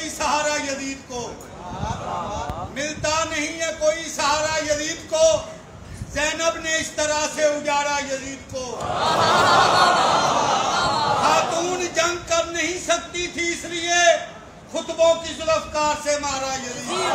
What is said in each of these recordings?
کوئی سہارا یزید کو، ملتا نہیں ہے کوئی سہارا یزید کو، زینب نے اس طرح سے اجاڑا یزید کو۔ خاتون جنگ کر نہیں سکتی تھی اس لیے خطبوں کی ذوالفقار سے مارا یزید۔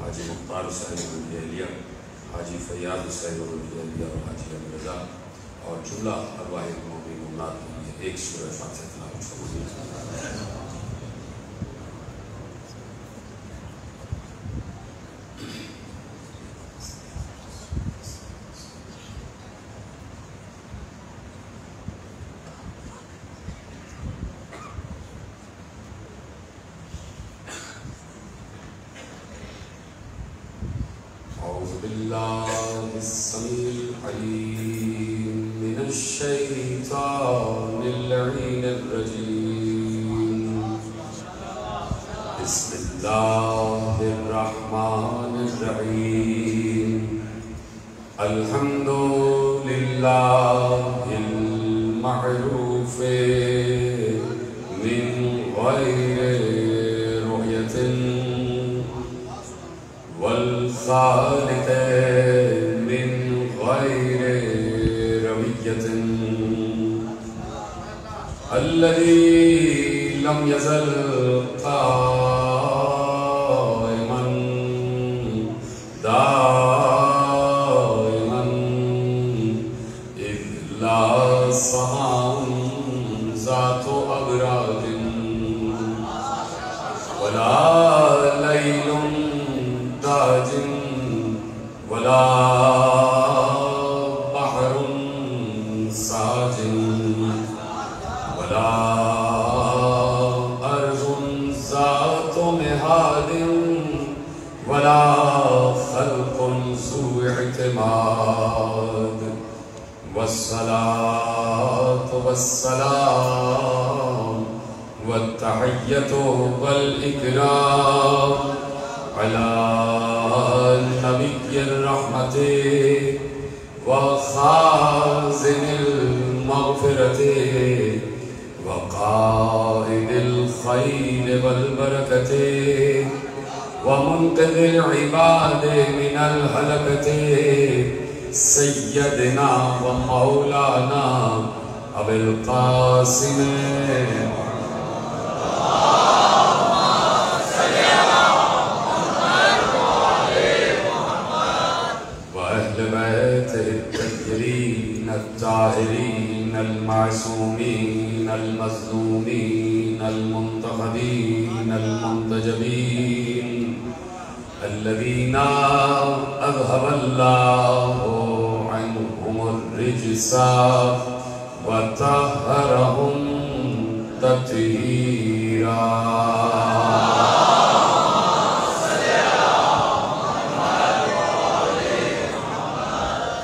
حاجی مختار حسین کی اہلیہ، حاجی فیاض حسین کی اہلیہ اور حاجی امرضا اور جملہ ارواح مومنین مومنات کے لیے ایک سورہ فاتحہ تلاوت فرمائیے۔ بالله السميع العليم من الشيطان اللعين الرجيم، بسم الله الرحمن الرحيم، الحمد لله المعروف من غير رؤية والخالق من غير روية، الذي لم يزل قائما دائما إذ لا سماء ذات أبراج ولا ليل داج ولا بحر ساج ولا أرض ذات مهاد ولا خلق ذو اعتماد، والصلاة والسلام والتحية والإكرام على نبي الرحمة وخازن المغفرة وقائد الخير والبركة ومنقذ العباد من الهلكة، سيدنا ومولانا أبي القاسم الطاهرين الطاهرين المعصومين المظلومين المنتخبين المنتجبين، الذين أذهب الله عنهم الرجس وطهرهم تطهيرا۔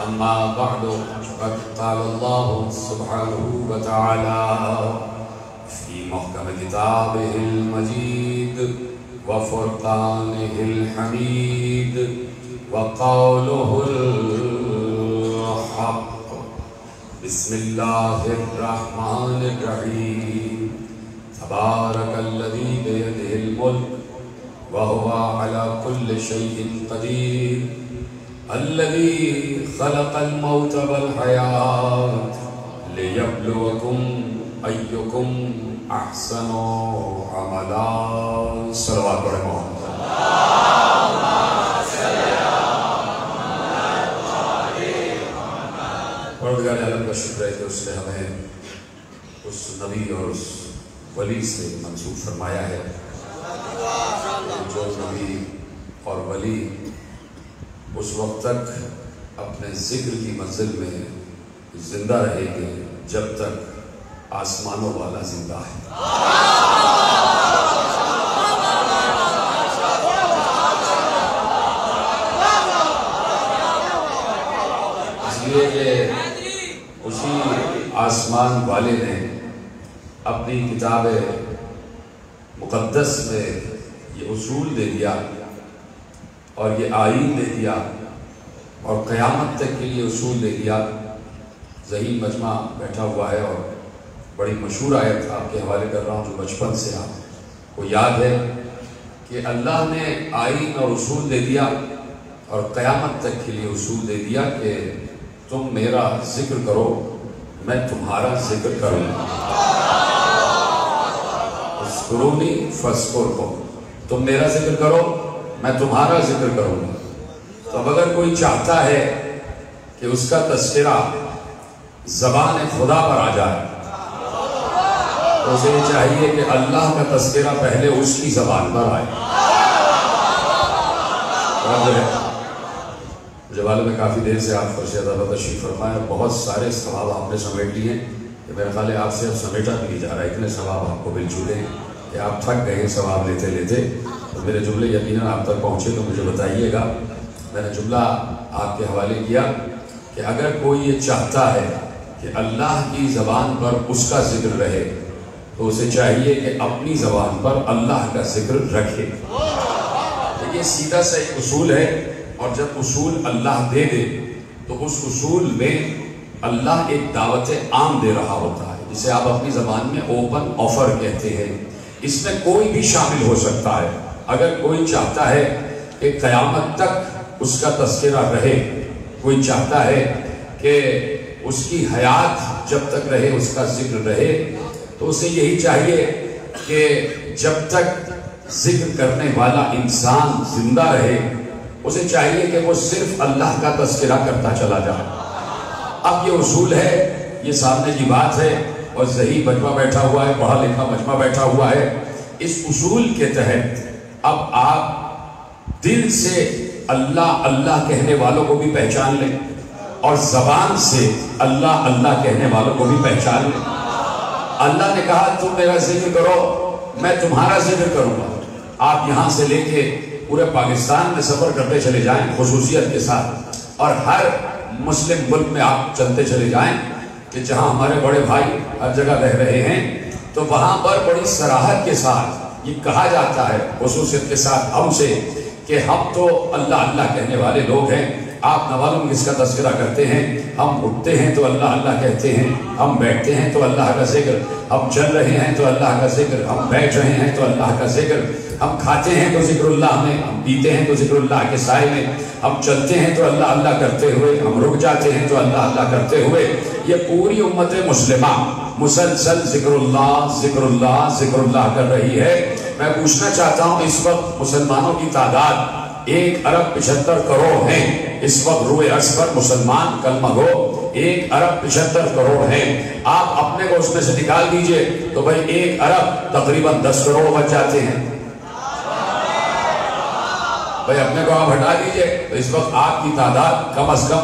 أما بعد، فقد قال الله سبحانه وتعالى في محكم كتابه المجيد وفرقانه الحميد وقوله الحق، بسم الله الرحمن الرحيم، تبارك الذي بيده الملك وهو على كل شيء قدير، الذي خلق الموت والحياة ليبلوكم أيكم أحسن عملا۔ صلوات پڑھیں محمد۔ پروردگار عالم کا شکر ہے کہ اس نے ہمیں اس نبی اور اس ولی سے منسوب فرمایا ہے جو نبی اور ولی اس وقت تک اپنے ذکر کی منزل میں زندہ رہے گے جب تک آسمانوں والا زندہ ہے۔ اس لیے کہ اسی آسمان والے نے اپنی کتاب مقدس میں یہ اصول دے دیا اور یہ آئین دے دیا اور قیامت تک کے لیے اصول دے دیا۔ ذہین مجمع بیٹھا ہوا ہے اور بڑی مشہور آیت آپ کے حوالے کر رہا ہوں جو بچپن سے آپ کو یاد ہے کہ اللہ نے آئین اور اصول دے دیا اور قیامت تک کے لیے اصول دے دیا کہ تم میرا ذکر کرو میں تمہارا ذکر کروں گا۔ اذکرونی فاذکرکم، تم میرا ذکر کرو میں تمہارا ذکر کروں گا۔ تو اب اگر کوئی چاہتا ہے کہ اس کا تذکرہ زبان خدا پر آ جائے تو اسے یہ چاہیے کہ اللہ کا تذکرہ پہلے اس کی زبان پر آئے۔ مجھے معلوم ہے کافی دیر سے آپ فرش عدالت تشریف فرمائے اور بہت سارے ثواب آپ نے سمیٹ لیے کہ میرا خیال ہے آپ سے اب سمیٹا بھی نہیں جا رہا ہے، اتنے ثواب آپ کو مل چکے ہیں کہ آپ تھک گئے ثواب لیتے لیتے۔ تو میرے جملے یقیناً آپ تک پہنچے تو مجھے بتائیے گا۔ میں نے جملہ آپ کے حوالے کیا کہ اگر کوئی یہ چاہتا ہے کہ اللہ کی زبان پر اس کا ذکر رہے تو اسے چاہیے کہ اپنی زبان پر اللہ کا ذکر رکھے۔ یہ سیدھا سا ایک اصول ہے اور جب اصول اللہ دے دے تو اس اصول میں اللہ ایک دعوت عام دے رہا ہوتا ہے جسے آپ اپنی زبان میں اوپن آفر کہتے ہیں۔ اس میں کوئی بھی شامل ہو سکتا ہے۔ اگر کوئی چاہتا ہے کہ قیامت تک اس کا تذکرہ رہے، کوئی چاہتا ہے کہ اس کی حیات جب تک رہے اس کا ذکر رہے، تو اسے یہی چاہیے کہ جب تک ذکر کرنے والا انسان زندہ رہے اسے چاہیے کہ وہ صرف اللہ کا تذکرہ کرتا چلا جائے۔ اب یہ اصول ہے، یہ سامنے کی بات ہے اور ذہین مجمع بیٹھا ہوا ہے، پڑھا لکھا مجمع بیٹھا ہوا ہے۔ اس اصول کے تحت اب آپ دل سے اللہ اللہ کہنے والوں کو بھی پہچان لیں اور زبان سے اللہ اللہ کہنے والوں کو بھی پہچان لیں۔ اللہ نے کہا تم میرا ذکر کرو میں تمہارا ذکر کروں گا۔ آپ یہاں سے لے کے پورے پاکستان میں سفر کرتے چلے جائیں خصوصیت کے ساتھ، اور ہر مسلم ملک میں آپ چلتے چلے جائیں کہ جہاں ہمارے بڑے بھائی ہر جگہ رہ رہے ہیں تو وہاں پر بڑی صراحت کے ساتھ یہ کہا جاتا ہے خصوصیت کے ساتھ ہم سے کہ ہم تو اللہ اللہ کہنے والے لوگ ہیں۔ آپ نہ معلوم کس کا تذکرہ کرتے ہیں، ہم اٹھتے ہیں تو اللہ اللہ کہتے ہیں، ہم بیٹھتے ہیں تو اللہ کا ذکر، ہم چل رہے ہیں تو اللہ کا ذکر، ہم بیٹھ رہے ہیں تو اللہ کا ذکر، ہم کھاتے ہیں تو ذکر اللہ میں، ہم پیتے ہیں تو ذکر اللہ کے سائے میں، ہم چلتے ہیں تو اللہ اللہ کرتے ہوئے، ہم رک جاتے ہیں تو اللہ اللہ کرتے ہوئے۔ یہ پوری امت مسلمہ مسلسل ذکر اللہ ذکر اللہ ذکر اللہ کر رہی ہے۔ میں پوچھنا چاہتا ہوں اس وقت مسلمانوں کی تعداد 1.75 کروڑ ہیں۔ اس وقت روئے عرض پر مسلمان کلمہ گو 1.75 کروڑ ہیں۔ آپ اپنے کو اس میں سے نکال دیجئے تو بھائی 1 ارب تقریباً 10 کروڑ بچ جاتے ہیں۔ بھائی اپنے کو آپ ہٹا دیجئے تو اس وقت آپ کی تعداد کم از کم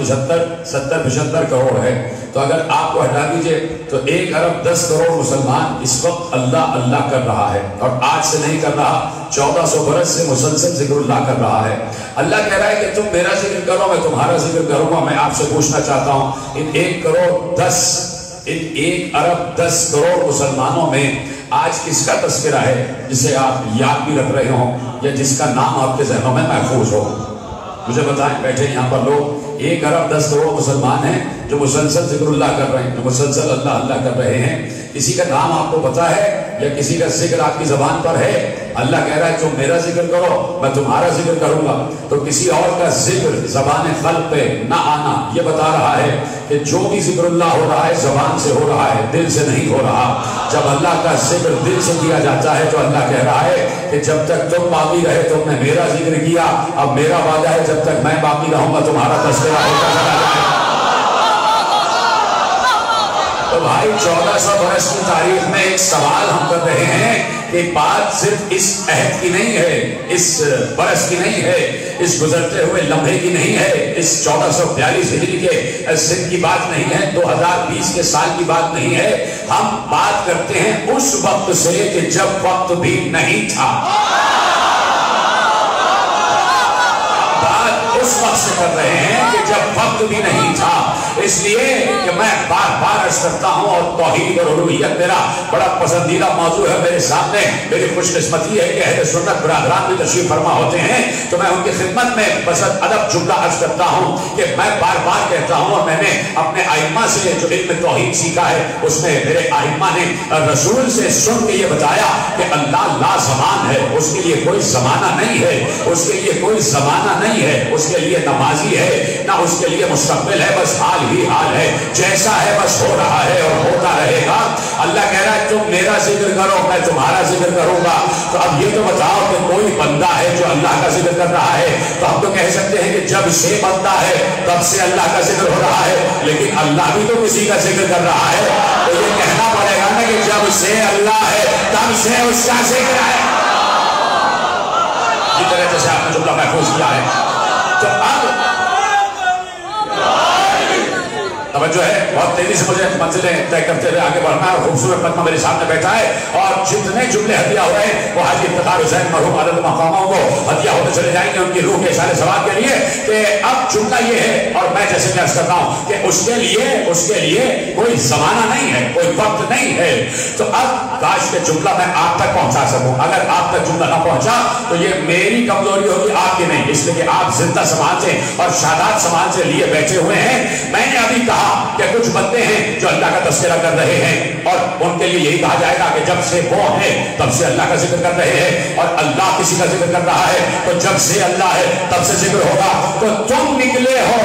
70-75 کروڑ ہے۔ تو اگر آپ کو ہٹا دیجئے تو 1.10 کروڑ مسلمان اس وقت اللہ اللہ کر رہا ہے، اور آج سے نہیں کر رہا، 1400 برس سے مسلسل ذکر اللہ کر رہا ہے۔ اللہ کہہ رہا ہے کہ تم میرا ذکر کرو میں تمہارا ذکر کروں گا۔ میں آپ سے پوچھنا چاہتا ہوں ان 1.10 کروڑ مسلمانوں میں آج کس کا تذکرہ ہے جسے آپ یاد بھی رکھ رہے ہوں یا جس کا نام آپ کے ذہنوں میں محفوظ ہو؟ مجھے بتائیں، بیٹھے یہاں پر لوگ 1.10 کروڑ مسلمان ہیں جو مسلسل ذکر اللہ کر رہے ہیں، جو مسلسل اللہ اللہ کر رہے ہیں۔ کسی کا نام آپ کو پتا ہے یا کسی کا ذکر آپ کی زبان پر ہے؟ اللہ کہہ رہا ہے تم میرا ذکر کرو میں تمہارا ذکر کروں گا۔ تو کسی اور کا ذکر زبان خلق پہ نہ آنا یہ بتا رہا ہے کہ جو بھی ذکر اللہ ہو رہا ہے زبان سے ہو رہا ہے، دل سے نہیں ہو رہا۔ جب اللہ کا ذکر دل سے کیا جاتا ہے تو اللہ کہہ رہا ہے کہ جب تک تم باقی رہے تم نے میرا ذکر کیا، اب میرا وعدہ ہے جب تک میں باقی رہوں گا تمہارا تذکرہ ہوتا چلا جائے گا۔ تو بھائی 1400 برس کی تاریخ میں ایک سوال ہم کر رہے ہیں کہ بات صرف اس عہد کی نہیں ہے، اس برس کی نہیں ہے، اس گزرتے ہوئے لمحے کی نہیں ہے، اس 1442 ہجری کے سن کی بات نہیں ہے، 2020 کے سال کی بات نہیں ہے. ہم بات کرتے ہیں اس وقت سے کہ جب وقت بھی نہیں تھا. اس وقت سے کر رہے ہیں کہ جب وقت بھی نہیں تھا. اس لیے کہ میں بار بار عرض کرتا ہوں، اور توحید اور الوہیت میرا بڑا پسندیدہ موضوع ہے میرے سامنے. میری خوش قسمتی ہے کہ اہل سنت برادران بھی تشریف فرما ہوتے ہیں تو میں ان کی خدمت میں بس ادب جملہ عرض کرتا ہوں کہ میں بار بار کہتا ہوں، اور میں نے اپنے ائمہ سے جو علم توحید سیکھا ہے اس میں میرے ائمہ نے رسول سے سن کے یہ بتایا کہ اللہ لا زمان ہے، اس کے لیے کوئی زمانہ نہیں ہے، اس کے لیے کوئی زمانہ نہیں ہے، اس کے لیے نہ ماضی ہے نہ اس کے لیے مستقبل ہے، بس حال ہی حال ہے، جیسا ہے بس ہو رہا ہے اور ہوتا رہے گا. اللہ کہہ رہا ہے تم میرا ذکر کرو میں تمہارا ذکر کروں گا. تو اب یہ تو بتاؤ کہ کوئی بندہ ہے جو اللہ کا ذکر کر رہا ہے، تو ہم تو کہہ سکتے ہیں کہ جب سے بندہ ہے تب سے اللہ کا ذکر ہو رہا ہے، لیکن اللہ بھی تو کسی کا ذکر کر رہا ہے. تو یہ کہنا پڑے گا نا کہ جب سے اللہ ہے تب سے اس کا ذکر ہے. اسی طرح جیسے آپ نے جملہ محفوظ کیا ہے. تو اب توجہ ہے، بہت تیزی سے مجھے منزلیں طے کرتے ہوئے آگے بڑھنا ہے. اور خوبصورت مجمع میرے سامنے بیٹھا ہے اور جتنے جملے ہدیہ ہو رہے ہیں وہ حاجی افتخار حسین مرحوم عدد مقاموں کو ہدیہ ہوتے چلے جائیں گے ان کی روح کے اشارے ثواب کے لیے. کہ اب جملہ یہ ہے، اور میں جیسے عرض کرتا ہوں کہ اس کے لیے کوئی زمانہ نہیں ہے، کوئی وقت نہیں ہے. تو اب کاش کے جملہ میں آپ تک پہنچا سکوں. اگر آپ تک جملہ نہ پہنچا تو یہ میری کمزوری ہوگی، آپ کی نہیں، اس لیے کہ آپ زندہ سماج سے اور شاداب سماج سے لیے بیٹھے ہوئے ہیں. میں نے ابھی کہا کہ کچھ بندے ہیں جو اللہ کا تذکرہ کر رہے ہیں اور ان کے لیے یہی کہا جائے گا کہ جب سے وہ ہے تب سے اللہ کا ذکر کر رہے ہیں، اور اللہ کسی کا ذکر کر رہا ہے تو جب سے اللہ ہے تب سے ذکر ہوگا. تو تم نکلے ہو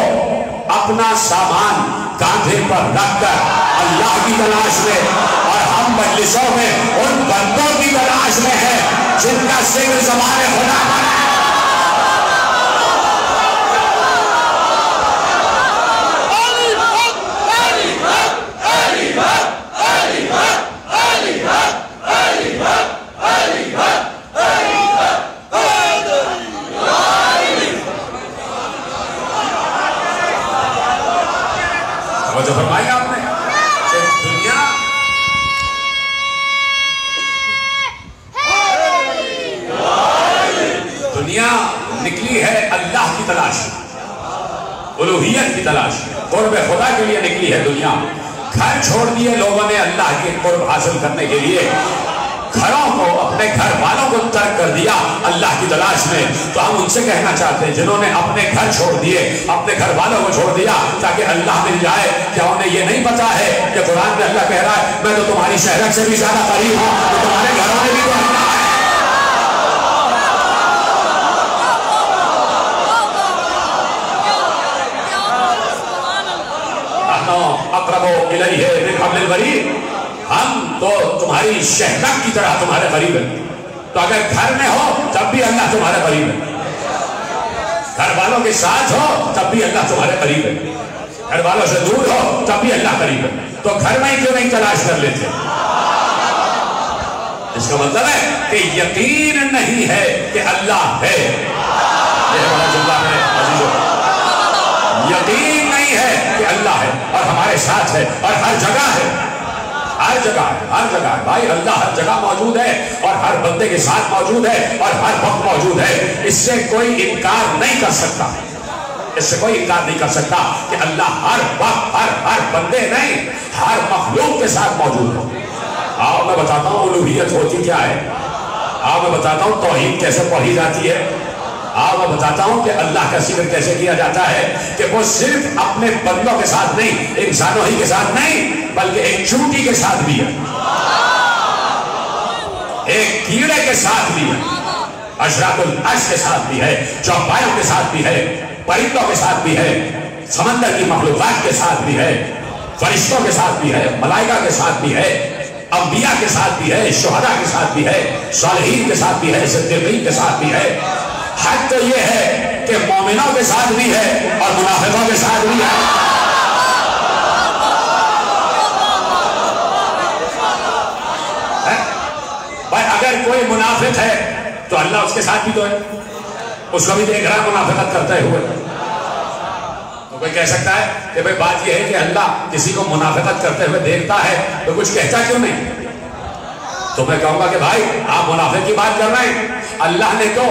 اپنا سامان کاندھے پر رکھ کر اللہ کی تلاش میں، اور ہم مجلسوں میں ان بندوں کی تلاش میں ہیں جن کا ذکر زبان خدا پر ہے. جو فرمایا آپ نے کہ دنیا نکلی ہے اللہ کی تلاش، الوہیت کی تلاش، قرب خدا کے لیے نکلی ہے دنیا. گھر چھوڑ دیے لوگوں نے اللہ کے قرب حاصل کرنے کے لیے، گھروں کو اپنے گھر والوں کو ترک کر دیا اللہ کی تلاش میں. تو ہم ان سے کہنا چاہتے ہیں جنہوں نے اپنے گھر چھوڑ دیے، اپنے گھر والوں کو چھوڑ دیا تاکہ اللہ مل جائے، کیا انہیں یہ نہیں پتا ہے کہ قرآن میں اللہ کہہ رہا ہے میں تو تمہاری شہرت سے بھی زیادہ قریب ہوں، تو تمہارے گھروں میں بھی تو اللہ ہے. اقرب الیہ من حبل الورید، ہم تو تمہاری شہرت کی طرح تمہارے قریب ہیں. تو اگر گھر میں ہو تب بھی اللہ تمہارے قریب ہے، گھر والوں کے ساتھ ہو تب بھی اللہ تمہارے قریب ہے، گھر والوں سے دور ہو تب بھی اللہ قریب ہے. تو گھر میں ہی کیوں نہیں تلاش کر لیتے؟ اس کا مطلب ہے کہ یقین نہیں ہے کہ اللہ ہے. یہ بڑا جملہ ہے عزیزو، یقین نہیں ہے کہ اللہ ہے اور ہمارے ساتھ ہے اور ہر جگہ ہے، ہر جگہ ہے، ہر جگہ ہے. بھائی اللہ ہر جگہ موجود ہے اور ہر بندے کے ساتھ موجود ہے اور ہر وقت موجود ہے. اس سے کوئی انکار نہیں کر سکتا، اس سے کوئی انکار نہیں کر سکتا کہ اللہ ہر وقت ہر بندے نہیں ہر مخلوق کے ساتھ موجود ہے. آؤ میں بتاتا ہوں الوہیت ہوتی کیا ہے، آؤ میں بتاتا ہوں توحید کیسے پڑھی جاتی ہے، آؤ میں بتاتا ہوں کہ اللہ کا ذکر کیسے کیا جاتا ہے. کہ وہ صرف اپنے بندوں کے ساتھ نہیں، انسانوں ہی کے ساتھ نہیں، بلکہ ایک چونٹی کے ساتھ بھی ہے، ایک کیڑے کے ساتھ بھی ہے، اشراط العرش کے ساتھ بھی ہے، چوپایوں کے ساتھ بھی ہے، پرندوں کے ساتھ بھی ہے، سمندر کی مخلوقات کے ساتھ بھی ہے، فرشتوں کے ساتھ بھی ہے، ملائکہ کے ساتھ بھی ہے، انبیاء کے ساتھ بھی ہے، شہداء کے ساتھ بھی ہے، صالحین کے ساتھ بھی ہے، صدیقین کے ساتھ بھی ہے. حق تو یہ ہے کہ مومنوں کے ساتھ بھی ہے اور منافقوں کے ساتھ بھی ہے. بھائی اگر منافق ہے تو اللہ اس کے ساتھ بھی تو ہے، اس کو بھی دیکھ رہا منافقت کرتے ہوئے. تو کوئی کہہ سکتا ہے کہ بھئی بات یہ ہے کہ اللہ کسی کو منافقت کرتے ہوئے دیکھتا ہے تو کچھ کہتا کیوں نہیں؟ تو میں کہوں گا کہ بھائی آپ منافق کی بات کر رہے ہیں. اللہ نے تو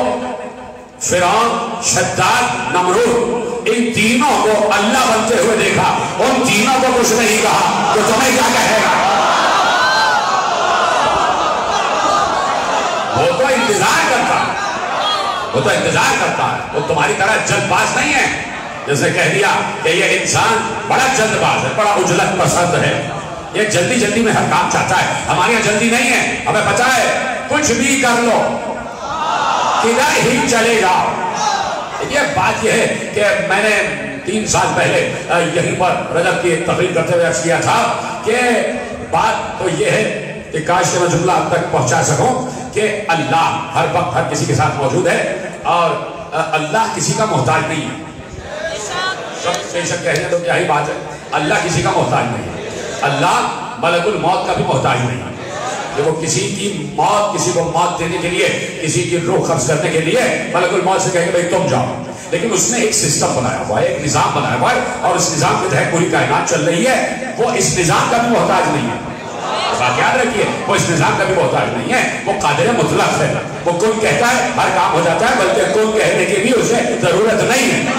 فرعون، شداد، نمرود ان تینوں کو اللہ بنتے ہوئے دیکھا، ان تینوں کو کچھ نہیں کہا تو تمہیں کیا کہے گا؟ وہ تو انتظار کرتا ہے، وہ تو انتظار کرتا ہے، وہ تمہاری طرح جلد باز نہیں ہے. جیسے کہہ دیا کہ یہ انسان بڑا جلد باز ہے، بڑا عجلت پسند ہے، یہ جلدی جلدی میں ہر کام چاہتا ہے. ہمارے یہاں جلدی نہیں ہے، ہمیں پتا ہے کچھ بھی کر لو، کدھر ہی چلے جاؤ. یہ بات یہ ہے کہ میں نے 3 سال پہلے یہیں پر رجب کی ایک تقریر کرتے ہوئے عرض کیا تھا کہ بات تو یہ ہے کہ کاش کہ میں جملہ اب تک پہنچا سکوں کہ اللہ ہر وقت ہر کسی کے ساتھ موجود ہے اور اللہ کسی کا محتاج نہیں ہے. بے شک کہنے تو کیا ہی بات ہے، اللہ کسی کا محتاج نہیں ہے. اللہ ملک الموت کا بھی محتاج نہیں ہے کہ وہ کسی کی موت، کسی کو موت دینے کے لیے، کسی کی روح قبض کرنے کے لیے ملک الموت سے کہے کہ بھئی تم جاؤ. لیکن اس نے ایک سسٹم بنایا ہوا ہے، ایک نظام بنایا ہوا ہے اور اس نظام کے تحت پوری کائنات چل رہی ہے. وہ اس نظام کا بھی محتاج نہیں ہے. بات یاد رکھیے، وہ اس نظام کا بھی محتاج نہیں ہے، وہ قادر مطلق ہے. وہ کن کہتا ہے ہر کام ہو جاتا ہے، بلکہ کن کہنے کی بھی اسے ضرورت نہیں ہے،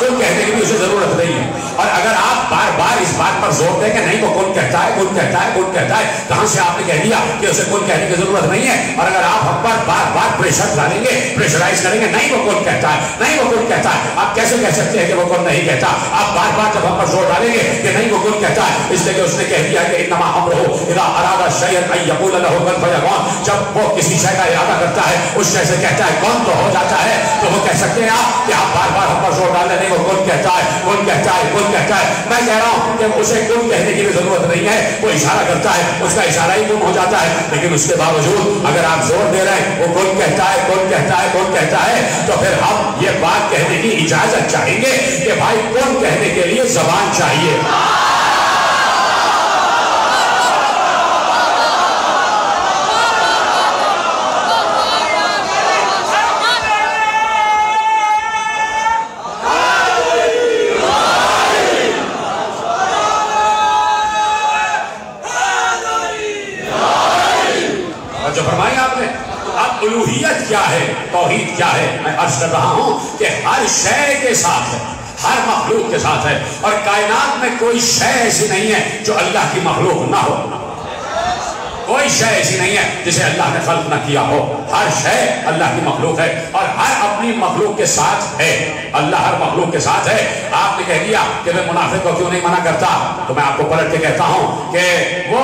کن کہنے کی بھی اسے ضرورت نہیں ہے. اور اگر آپ بار بار اس بات پر زور دیں کہ نہیں وہ کن کہتا ہے، کن کہتا ہے، کن کہتا ہے، کہاں سے آپ نے کہہ دیا کہ اسے کن کہنے کی ضرورت نہیں ہے. اور اگر آپ ہم پر بار بار پریشر ڈالیں گے، پریشرائز کریں گے نہیں وہ کن کہتا ہے، نہیں وہ کن کہتا ہے، آپ کیسے کہہ سکتے ہیں کہ وہ کن نہیں کہتا؟ آپ بار بار جب ہم پر زور ڈالیں گے کہ نہیں وہ کن کہتا ہے، اس لیے کہ اس نے کہہ دیا کہ انما امرہ اذا اراد شیئا ان یقول له کن فیکون. جب وہ کسی شے کا ارادہ کرتا ہے، اس شے سے کہتا ہے کن تو ہو جاتا ہے. تو وہ کہہ سکتے ہیں آپ کہ آپ بار بار ہم پر زور ڈال رہے ہیں وہ کن کہتا ہے، کن کہتا ہے، کن کہتا ہے. میں کہہ رہا ہوں کہ اسے کن کہنے کی بھی ضرورت نہیں ہے، وہ اشارہ کرتا ہے، اس کا اشارہ ہی کن ہو جاتا ہے. لیکن اس کے باوجود اگر آپ زور دے رہے ہیں وہ کن کہتا ہے، کن کہتا ہے، کن کہتا ہے، تو پھر ہم یہ بات کہنے کی اجازت چاہیں گے کہ بھائی کن کہنے کے لیے زبان چاہیے. الوہیت کیا ہے، توحید کیا ہے؟ میں عرض کر رہا ہوں کہ ہر شے کے ساتھ ہے، ہر مخلوق کے ساتھ ہے. اور کائنات میں کوئی شے ایسی نہیں ہے جو اللہ کی مخلوق نہ ہو. کوئی شے ایسی نہیں ہے جسے اللہ نے خلق نہ کیا ہو. ہر شے اللہ کی مخلوق ہے اور ہر اپنی مخلوق کے ساتھ ہے. اللہ ہر مخلوق کے ساتھ ہے. آپ نے کہہ دیا کہ میں منافق کو کیوں نہیں منع کرتا، تو میں آپ کو پلٹ کے کہتا ہوں کہ وہ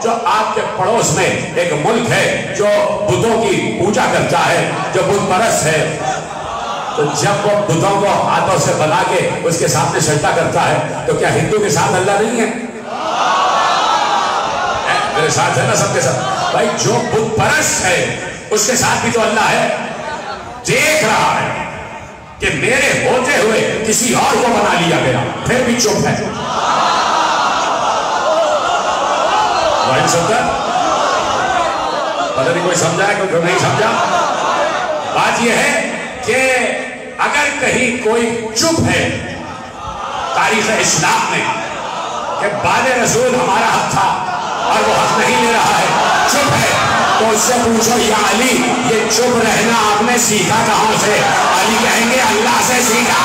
جو آپ کے پڑوس میں ایک ملک ہے جو بتوں کی پوجا کرتا ہے، جو بت پرست ہے، تو جب وہ بتوں کو ہاتھوں سے بنا کے اس کے سامنے سجدہ کرتا ہے تو کیا ہندو کے ساتھ اللہ نہیں ہے؟ میرے ساتھ ہے نا سب کے ساتھ؟ بھائی جو بت پرست ہے اس کے ساتھ بھی تو اللہ ہے. دیکھ رہا ہے کہ میرے ہوتے ہوئے کسی اور کو بنا لیا گیا، پھر بھی چپ ہے. پتہ نہیں کوئی سمجھا ہے، کوئی نہیں سمجھا. بات یہ ہے کہ اگر کہیں کوئی چپ ہے تاریخ اسلام میں کہ بعد رسول ہمارا حق تھا اور وہ حق نہیں لے رہا ہے، چپ ہے، تو اس سے پوچھو یا علی یہ چپ رہنا آپ نے سیکھا کہاں سے؟ علی کہیں گے اللہ سے سیکھا.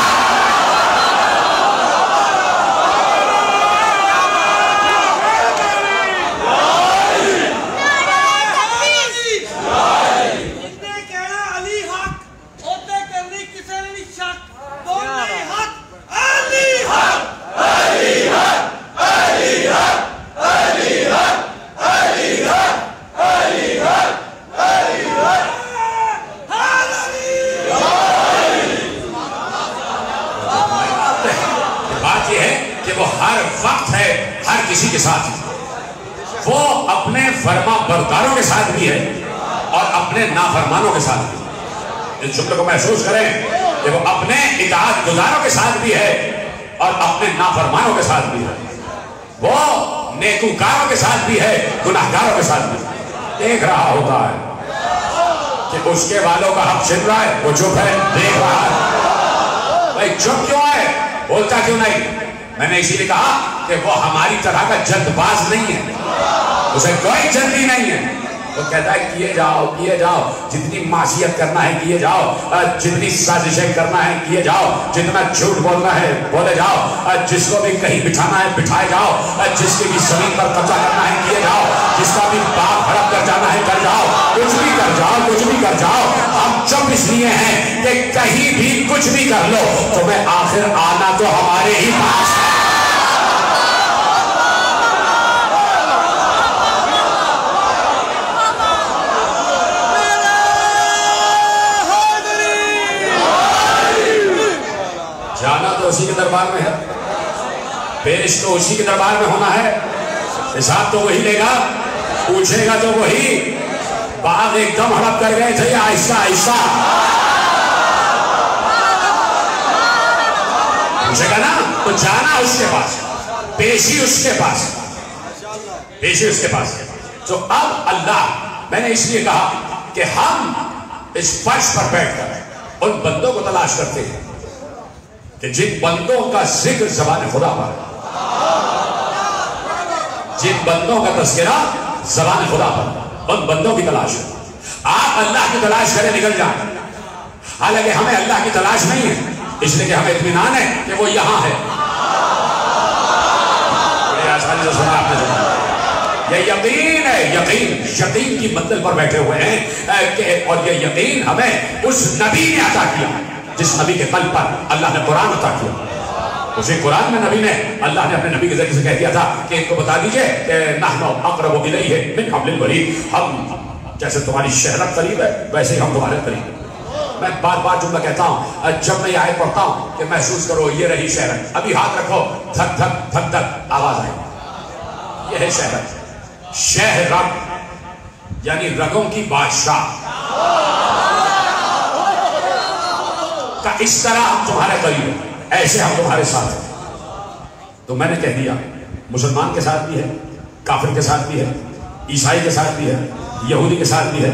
کسی کے ساتھ وہ اپنے فرما برداروں کے ساتھ بھی ہے اور اپنے نافرمانوں کے ساتھ بھی. اس جملے کو محسوس کریں کہ وہ اپنے اطاعت گزاروں کے ساتھ بھی ہے اور اپنے نافرمانوں کے ساتھ بھی ہے. وہ نیکوکاروں کے ساتھ بھی ہے، گناہگاروں کے ساتھ بھی ہے. دیکھ رہا ہوتا ہے کہ اس کے والوں کا حق چھن رہا ہے، وہ چپ ہے، دیکھ رہا ہے. بھائی چپ کیوں ہے؟ بولتا کیوں نہیں؟ میں نے اسی لیے کہا کہ وہ ہماری طرح کا جلد باز نہیں ہے، اسے کوئی جلدی نہیں ہے. وہ کہتا ہے کیے جاؤ، جتنی معصیت کرنا ہے کیے جاؤ، جتنی سازشیں کرنا ہے کیے جاؤ، جتنا جھوٹ بولنا ہے بولے جاؤ، جس کو بھی کہیں بٹھانا ہے بٹھائے جاؤ، جس کی بھی زمین پر قبضہ کرنا ہے کیے جاؤ، جس کا بھی باغ ہڑپ کر جانا ہے کر جاؤ، کچھ بھی کر جاؤ. ہم چپ اس لیے ہیں کہ کہیں بھی کچھ بھی کر لو تمہیں آخر آنا تو ہمارے ہی پاس ہے. جانا تو اسی کے دربار میں ہے، پیش تو اسی کے دربار میں ہونا ہے، حساب تو وہی لے گا، پوچھے گا تو وہی. باغ ایک دم ہڑپ کر گئے تھے آہستہ آہستہ پوچھے گا نا. تو جانا اس کے پاس، پیشی اس کے پاس. تو اب اللہ، میں نے اس لیے کہا کہ ہم اس فرش پر بیٹھ کر ان بندوں کو تلاش کرتے ہیں کہ جن بندوں کا ذکر زبان خدا پر ہے، جن بندوں کا تذکرہ زبان خدا پر، ان بندوں کی تلاش ہے. آپ اللہ کی تلاش کریں نکل جائیں، حالانکہ ہمیں اللہ کی تلاش نہیں ہے، اس لیے کہ ہمیں اطمینان ہے کہ وہ یہاں ہے. بڑے آسانی سے سنا آپ نے سنا، یہ یقین ہے، یقین کی منزل پر بیٹھے ہوئے ہیں اور یہ یقین ہمیں اس نبی نے عطا کیا جس نبی کے قلب پر اللہ نے قرآن عطا کیا. اسی قرآن میں نبی نے، اللہ نے اپنے نبی کے ذریعے سے کہہ دیا تھا کہ ان کو بتا دیجئے کہ نحن اقرب الیہ من حبل الورید، ہم جیسے تمہاری شہرت قریب ہے ویسے ہی ہم تمہارے قریب ہیں. میں بار بار جملہ کہتا ہوں، جب میں یہ آیت پڑھتا ہوں کہ محسوس کرو یہ رہی شہرت، ابھی ہاتھ رکھو، دھک دھک دھک دھک آواز آئے، یہ ہے شہرت. شہرت یعنی رگوں کی بادشاہ کا. اس طرح ہم تمہارے قریب ہیں، ایسے ہم تمہارے ساتھ ہیں. تو میں نے کہہ دیا مسلمان کے ساتھ بھی ہے، کافر کے ساتھ بھی ہے، عیسائی کے ساتھ بھی ہے، یہودی کے ساتھ بھی ہے،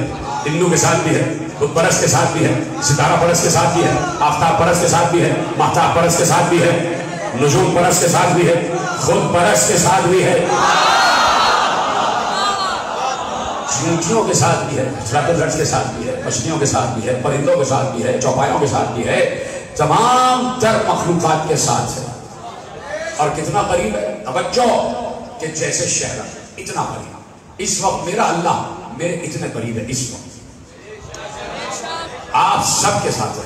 ہندو کے ساتھ بھی ہے، بت پرست کے ساتھ بھی ہے، ستارہ پرست کے ساتھ بھی ہے، آفتاب پرست کے ساتھ بھی ہے، مہتاب پرست کے ساتھ بھی ہے، نجوم پرست کے ساتھ بھی ہے، خود پرست کے ساتھ بھی ہے، چونٹیوں کے ساتھ بھی ہے، ٹرپلرز کے ساتھ بھی ہے، مچھلیوں کے ساتھ بھی ہے، پرندوں کے ساتھ بھی ہے، چوپایوں کے ساتھ بھی ہے، تمام تر مخلوقات کے ساتھ ہے. اور کتنا قریب ہے توجہ کہ جیسے شہرت اتنا قریب. اس وقت میرا اللہ میرے اتنے قریب ہے، اس وقت آپ سب کے ساتھ ہے.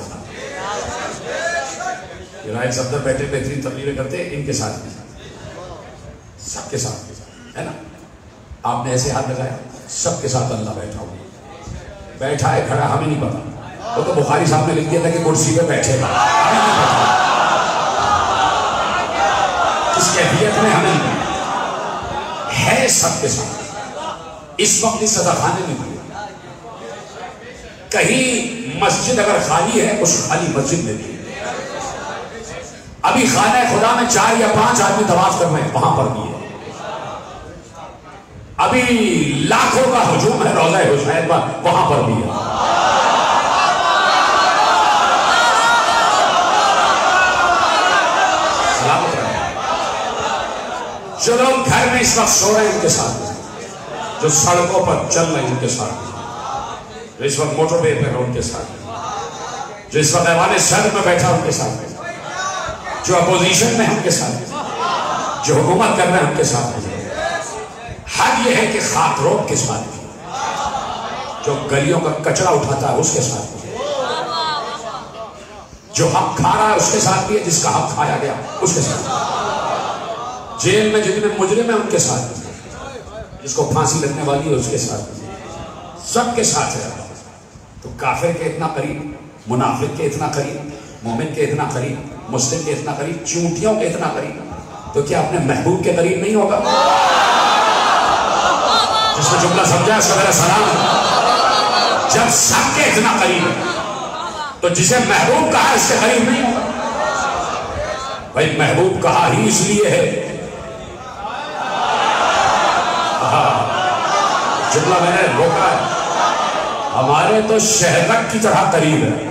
رائٹ صدر بیٹھے بہترین تقریریں کرتے ان کے ساتھ بھی، سب کے ساتھ ہے نا. آپ نے ایسے ہاتھ لگایا، سب کے ساتھ اللہ بیٹھا ہو، بیٹھا ہے کھڑا ہمیں نہیں پتا. وہ تو بخاری صاحب نے لکھ دیا تھا کہ کرسی پہ بیٹھے گا، ہمیں نہیں پتا اس کیفیت میں، ہمیں نہیں پتا ہے. سب کے ساتھ اس وقت اس صدا خانے میں بھی کہیں مسجد اگر خالی ہے اس خالی مسجد میں بھی، ابھی خانہ خدا میں 4 یا 5 آدمی طواف کر رہے ہیں وہاں پر بھی ہے. ابھی لاکھوں کا ہجوم ہے روضہ حسین پر وہاں پر بھی ہے. سلامت رہے. جو لوگ گھر میں اس وقت سو رہے ہیں ان کے ساتھ، جو سڑکوں پر چل رہے ہیں ان کے ساتھ، جو اس وقت موٹر وے پہ ہیں ان کے ساتھ، جو اس وقت ایوان صدر میں بیٹھا ان کے ساتھ، جو اپوزیشن میں ان کے ساتھ، جو حکومت کر رہے ہیں ان کے ساتھ. حد یہ ہے کہ خاک روب کے ساتھ بھی، جو گلیوں کا کچرا اٹھاتا ہے اس کے ساتھ بھی، جو حق کھا رہا ہے اس کے ساتھ بھی ہے، جس کا حق کھایا گیا اس کے ساتھ بھی، جیل میں جتنے مجرم ہیں ان کے ساتھ بھی، جس کو پھانسی لگنے والی ہے اس کے ساتھ بھی، سب کے ساتھ ہے. تو کافر کے اتنا قریب، منافق کے اتنا قریب، مومن کے اتنا قریب، مسلم کے اتنا قریب، چونٹیوں کے اتنا قریب، تو کیا اپنے محبوب کے قریب نہیں ہوگا؟ جس نے جملہ سمجھا اس کا میرا سلام ہے. جب سب کے اتنا قریب ہے تو جسے محبوب کہا اس کے قریب نہیں ہوگا. بھائی محبوب کہا ہی اس لیے ہے جو جملہ میں نے روکا ہے. ہمارے تو شہرک کی طرح قریب ہے,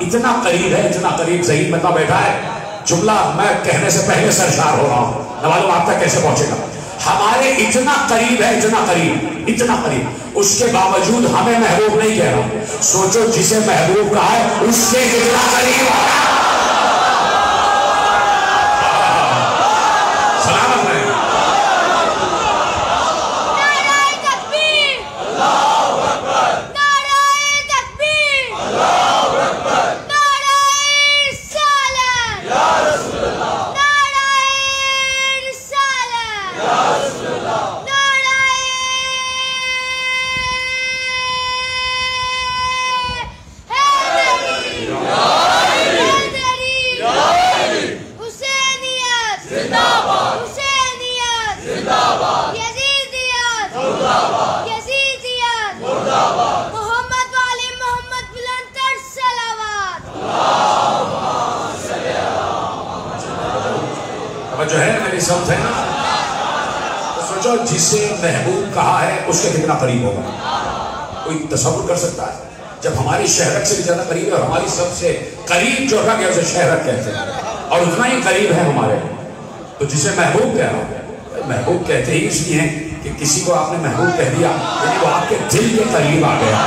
اتنا قریب ہے, اتنا قریب. ذہین بندہ بیٹھا ہے, جملہ میں کہنے سے پہلے سرشار ہو رہا ہوں, نہ معلوم آپ تک کیسے پہنچے گا. ہمارے اتنا قریب ہے, اتنا قریب, اتنا قریب, اس کے باوجود ہمیں محبوب نہیں کہہ رہا. سوچو جسے محبوب کہا ہے اس کے کتنا قریب ہے. سلامت رہے. جو ہے میری سمجھ ہے نا, تو سوچو جسے محبوب کہا ہے اس کے کتنا قریب ہوگا. کوئی تصور کر سکتا ہے؟ جب ہماری شہرک سے بھی زیادہ قریب ہے, اور ہماری سب سے قریب جو رکھ ہے اسے شہرک کہتے ہیں, اور اتنا ہی قریب ہے ہمارے. تو جسے محبوب کہہ رہا ہے, محبوب کہتے ہی اس لیے ہیں کہ کسی کو آپ نے محبوب کہہ دیا یعنی وہ آپ کے دل کے قریب آ گیا.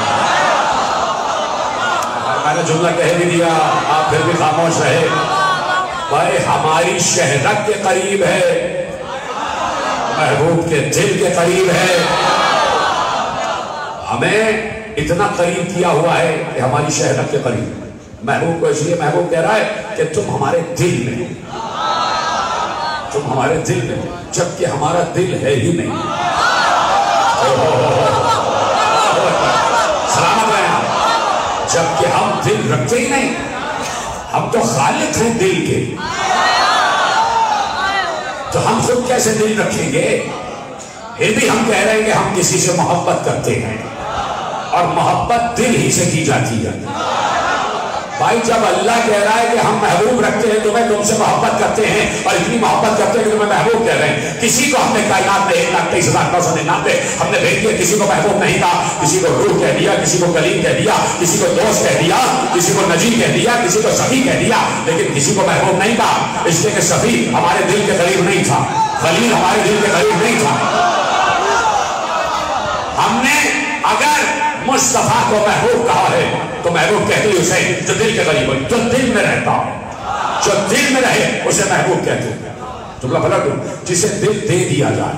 میں نے جملہ کہہ بھی دیا, آپ پھر بھی خاموش رہے. بھائی ہماری شہرت کے قریب ہے, محبوب کے دل کے قریب ہے. ہمیں اتنا قریب کیا ہوا ہے کہ ہماری شہرت کے قریب. محبوب کو اس لیے محبوب کہہ رہا ہے کہ تم ہمارے دل میں, تم ہمارے دل میں, جبکہ ہمارا دل ہے ہی نہیں. سلامت رہے آپ. جبکہ ہم دل رکھتے ہی نہیں, ہم تو خالق ہیں دل کے, تو ہم خود کیسے دل رکھیں گے؟ پھر بھی ہم کہہ رہے ہیں کہ ہم کسی سے محبت کرتے ہیں, اور محبت دل ہی سے کی جاتی ہے. بھائی جب اللہ کہہ رہا ہے کہ ہم محبوب رکھتے ہیں, تمہیں تم سے محبت کرتے ہیں, اور اتنی محبت کرتے ہیں کہ تمہیں محبوب کہہ رہے ہیں. کسی کو ہم نے کائنات میں 1,23,999 ہم نے بھیج دیا, کسی کو محبوب نہیں کہا, کسی کو روح کہہ دیا, کسی کو کلیم کہہ دیا, کسی کو دوست کہہ دیا, کسی کو نجی کہہ دیا, کسی کو صفی کہہ دیا, لیکن کسی کو محبوب نہیں کہا. اس لیے کہ صفی ہمارے دل کے قریب نہیں تھا, خلیل ہمارے دل کے قریب نہیں تھا. ہم نے اگر مصطفیٰ کو محبوب کہا ہے تو محبوب کہتے ہیں اسے جو دل کے قریب ہو, جو دل میں رہتا ہو, جو دل میں رہے اسے محبوب کہتے ہیں. جملہ پلٹ دوں, جسے دل دے دیا جائے.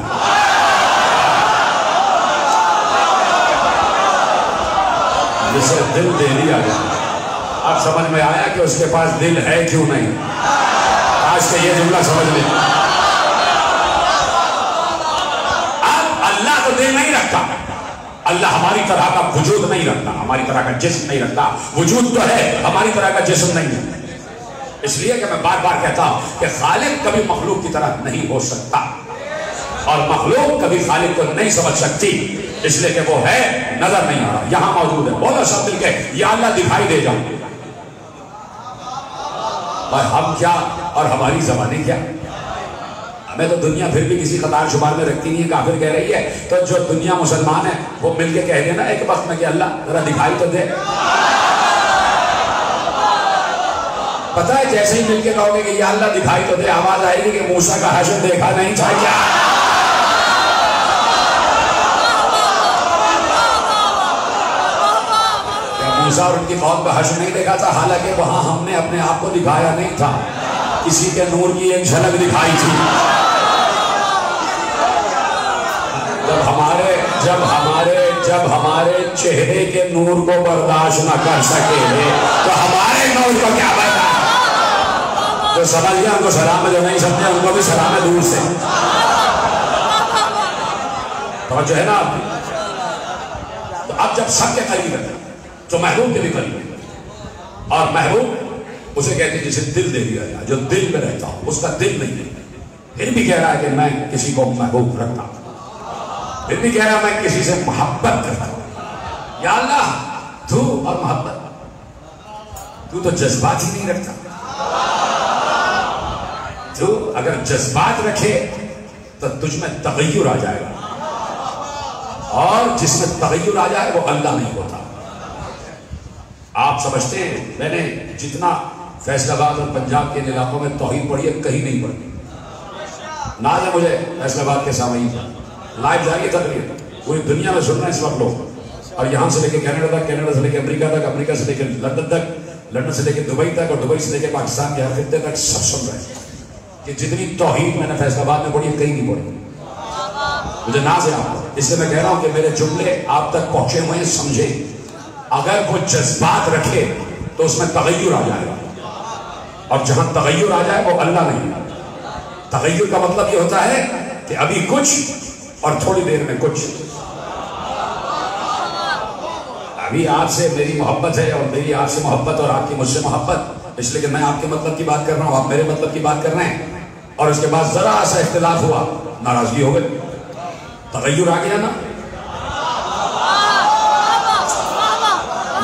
جسے دل دے دیا جائے. اب سمجھ میں آیا کہ اس کے پاس دل ہے کیوں نہیں. آج سے یہ جملہ سمجھ لیں. اب اللہ تو دل نہیں رکھتا, اللہ ہماری طرح کا وجود نہیں رکھتا, ہماری طرح کا جسم نہیں رکھتا. وجود تو ہے, ہماری طرح کا جسم نہیں ہے. اس لیے کہ میں بار بار کہتا ہوں کہ خالق کبھی مخلوق کی طرح نہیں ہو سکتا, اور مخلوق کبھی خالق کو نہیں سمجھ سکتی, اس لیے کہ وہ ہے, نظر نہیں آ رہا, یہاں موجود ہے. بولو سب مل کے یا اللہ دکھائی دے جاؤ. اور ہم کیا اور ہماری زبانیں کیا. ہمیں تو دنیا پھر بھی کسی قطار شمار میں رکھتی نہیں ہے, کافر کہہ رہی ہے. تو جو دنیا مسلمان ہے وہ مل کے کہہ دینا ایک وقت میں کہ اللہ ذرا دکھائی تو دے. پتہ ہے جیسے ہی مل کے کہو گے کہ یا اللہ دکھائی تو دے, آواز آئے گی کہ موسیٰ کا حشر دیکھا نہیں تھا کیا. موسیٰ اور ان کی قوم کا حشر نہیں دیکھا تھا, حالانکہ وہاں ہم نے اپنے آپ کو دکھایا نہیں تھا, کسی کے نور کی ایک جھلک دکھائی تھی. جب ہمارے چہرے کے نور کو برداشت نہ کر سکے تو ہمارے نور کو کیا بتا. جو سمجھ گیا ان کو سلام ہے, جو نہیں سمجھے ان کو بھی سلام ہے دور سے. توجہ ہے نا آپ. تو اب جب سب کے قریب ہے تو محبوب کے بھی قریب ہے, اور محبوب اسے کہتے ہیں جسے دل دے دیا جائے, جو دل میں رہتا ہوں, اس کا دل نہیں ہے. پھر بھی کہہ رہا ہے کہ میں کسی کو محبوب رکھتا ہوں, پھر بھی کہہ رہا میں کسی سے محبت کرتا ہوں. یا اللہ تو اور محبت, تو تو جذبات ہی نہیں رکھتا. تو اگر جذبات رکھے تو تجھ میں تغیر آ جائے گا, اور جس میں تغیر آ جائے وہ اللہ نہیں ہوتا۔ آپ سمجھتے ہیں میں نے جتنا فیصل آباد اور پنجاب کے علاقوں میں توحید پڑھی ہے کہیں نہیں پڑھی۔ ناز ہے مجھے فیصل آباد کے سامعین لائیو جاری تقریر پوری دنیا میں سن رہے ہیں اس وقت لوگ، اور یہاں سے لے کے کینیڈا تک، کینیڈا سے لے کے امریکہ تک، امریکہ سے لے کے لندن تک، لندن سے لے کے دبئی تک، اور دبئی سے لے کے پاکستان کے ہر خطے تک سب سن رہے ہیں کہ جتنی توحید میں نے فیصل آباد میں پڑھی ہے کہیں نہیں پڑھی۔ مجھے ناز ہے آپ، اس لیے میں کہہ رہا ہوں کہ میرے جملے آپ تک پہنچے ہوئے ہیں، سمجھے۔ اگر وہ جذبات رکھے تو اس میں تغیر آ جائے گا، اور جہاں تغیر آ جائے وہ اللہ نہیں ہے۔ تغیر کا مطلب یہ ہوتا ہے کہ ابھی کچھ اور تھوڑی دیر میں کچھ۔ ابھی آپ سے میری محبت ہے اور میری آپ سے محبت اور آپ کی مجھ سے محبت، اس لیے کہ میں آپ کے مطلب کی بات کر رہا ہوں، آپ میرے مطلب کی بات کر رہے ہیں، اور اس کے بعد ذرا سا اختلاف ہوا، ناراضگی ہو گئی، تغیر آ گیا نا۔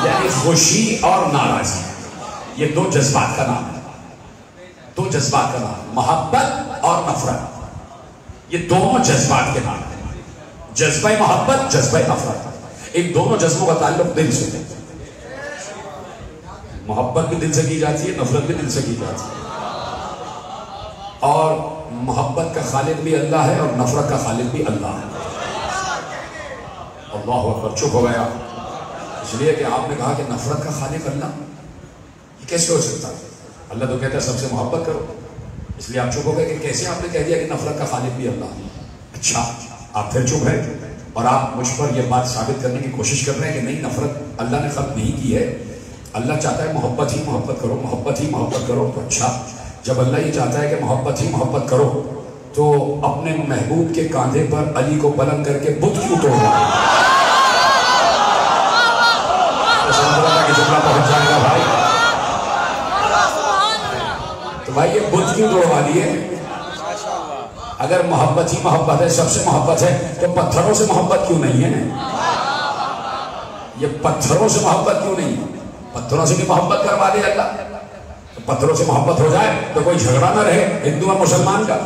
یعنی خوشی اور ناراضگی یہ دو جذبات کا نام ہے، دو جذبات کا نام، محبت اور نفرت، یہ دونوں جذبات کے نام ہیں۔ جذبہ محبت، جذبہ نفرت، ان دونوں جذبوں کا تعلق دل سے ہے۔ محبت بھی دل سے کی جاتی ہے، نفرت بھی دل سے کی جاتی ہے، اور محبت کا خالق بھی اللہ ہے اور نفرت کا خالق بھی اللہ ہے۔ اللہ اکبر، چپ ہو گیا، اس لیے کہ آپ نے کہا کہ نفرت کا خالق اللہ، یہ کیسے ہو سکتا ہے؟ اللہ تو کہتا ہے سب سے محبت کرو، اس لیے آپ چپ ہو گئے کہ کیسے آپ نے کہہ دیا کہ نفرت کا خالق بھی اللہ ہے؟ اچھا، آپ پھر چپ ہیں اور آپ مجھ پر یہ بات ثابت کرنے کی کوشش کر رہے ہیں کہ نہیں، نفرت اللہ نے ختم نہیں کی ہے، اللہ چاہتا ہے محبت ہی محبت کرو، محبت ہی محبت کرو۔ تو اچھا، جب اللہ یہ چاہتا ہے کہ محبت ہی محبت کرو تو اپنے محبوب کے کاندھے پر علی کو بلند کر کے بت کیوں توڑ رہا ہے؟ جملہ پہنچ جائے گا بھائی، تو بھائی یہ بت کیوں توڑوا دیے؟ اگر محبت ہی محبت ہے، سب سے محبت ہے، تو پتھروں سے محبت کیوں نہیں ہے؟ یہ پتھروں سے محبت کیوں نہیں ہے؟ پتھروں سے بھی محبت کروا دے اللہ، تو پتھروں سے محبت ہو جائے تو کوئی جھگڑا نہ رہے ہندو اور مسلمان کا